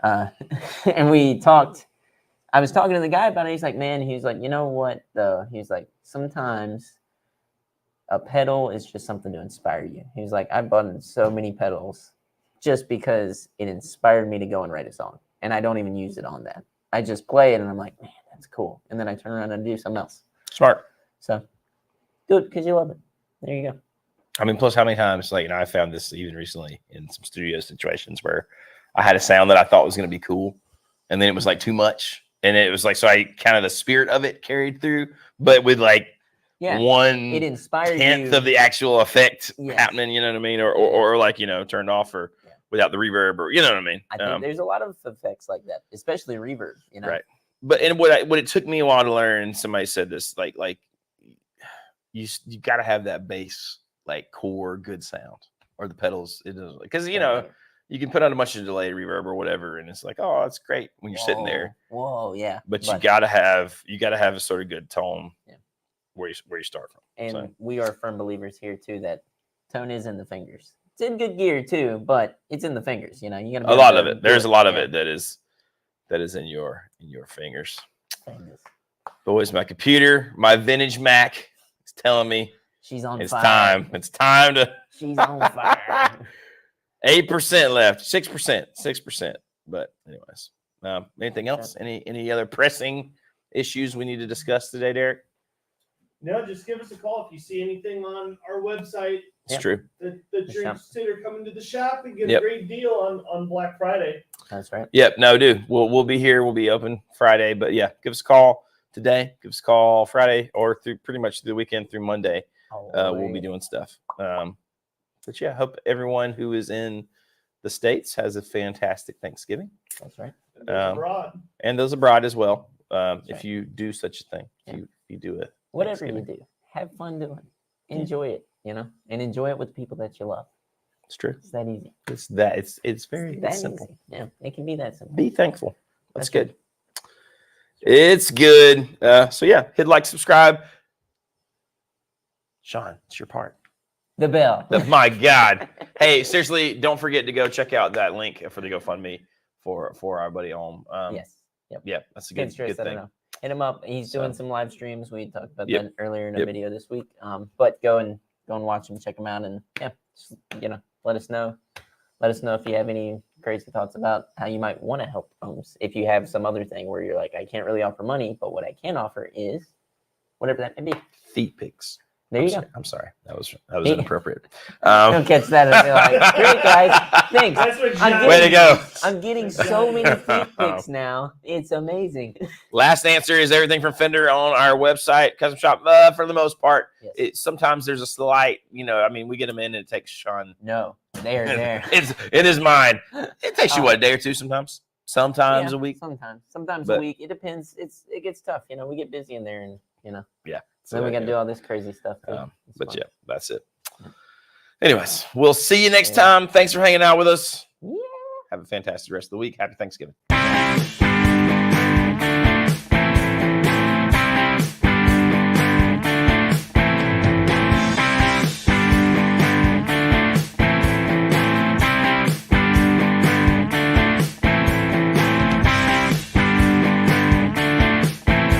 And we talked. I was talking to the guy about it. He's like, man, he's like, you know what, though? He's like, sometimes a pedal is just something to inspire you. He was like, I bought so many pedals just because it inspired me to go and write a song. And I don't even use it on that. I just play it and I'm like, man, that's cool. And then I turn around and do something else. Smart. So do it because you love it. There you go. I mean, plus how many times, I found this even recently in some studio situations where I had a sound that I thought was going to be cool, and then it was like too much. And it was like, so I kind of the spirit of it carried through, but with like it inspired tenth you of the actual effect happening, you know what I mean? Or like, turned off or without the reverb, or you know what I mean? I think there's a lot of effects like that, especially reverb, Right. But and what it took me a while to learn, somebody said this, like you got to have that bass, like core good sound, or the pedals, it doesn't, because you can put on a bunch of delay reverb or whatever, and it's like, oh, that's great when you're sitting there. Whoa, yeah. But you gotta have a sort of good tone where you start from. And we are firm believers here too that tone is in the fingers. It's in good gear too, but it's in the fingers. You gotta a lot of it. There's a lot of it that is in your fingers. Boys, my computer, my vintage Mac is telling me she's on it's fire. time. It's time to. She's on fire. 8% left, 6%. But anyways, anything else? Any other pressing issues we need to discuss today, Derek? No, just give us a call if you see anything on our website. It's true. The drinks are coming to the shop and get a great deal on Black Friday. That's right. Yep. No, dude. We'll be here. We'll be open Friday. But yeah, give us a call today. Give us a call Friday or through pretty much the weekend through Monday. We'll be doing stuff. But yeah, I hope everyone who is in the States has a fantastic Thanksgiving. That's right. Abroad. And those abroad as well. If right. you do such a thing, if you do it. Whatever you do, have fun doing it. Enjoy it, and enjoy it with people that you love. It's true. It's that easy. It's very simple. Easy. Yeah, it can be that simple. Be thankful. That's good. It's good. So yeah, hit like, subscribe. Sean, it's your part. The bell. My God. Hey, seriously, don't forget to go check out that link for the GoFundMe for our buddy Om. Yes. Yep. Yeah, that's a good thing. Hit him up. He's doing some live streams. We talked about that earlier in a video this week. But go and watch him, check him out, and just, let us know. Let us know if you have any crazy thoughts about how you might want to help homes. If you have some other thing where you're like, I can't really offer money, but what I can offer is whatever that may be. Feet pics. There you go. I'm sorry. That was inappropriate. Don't catch that and be like, great guys, thanks. Way to go. I'm getting so many feet pics now. It's amazing. Last answer is everything from Fender on our website, custom shop, for the most part. Yes. Sometimes there's a slight, we get them in and it takes Sean. No, they are there. It is mine. It takes you a day or two sometimes. Sometimes a week. Sometimes a week. It depends. It gets tough. We get busy in there and Yeah. So then we got to do all this crazy stuff. But yeah, that's it. Anyways, we'll see you next time. Thanks for hanging out with us. Yeah. Have a fantastic rest of the week. Happy Thanksgiving.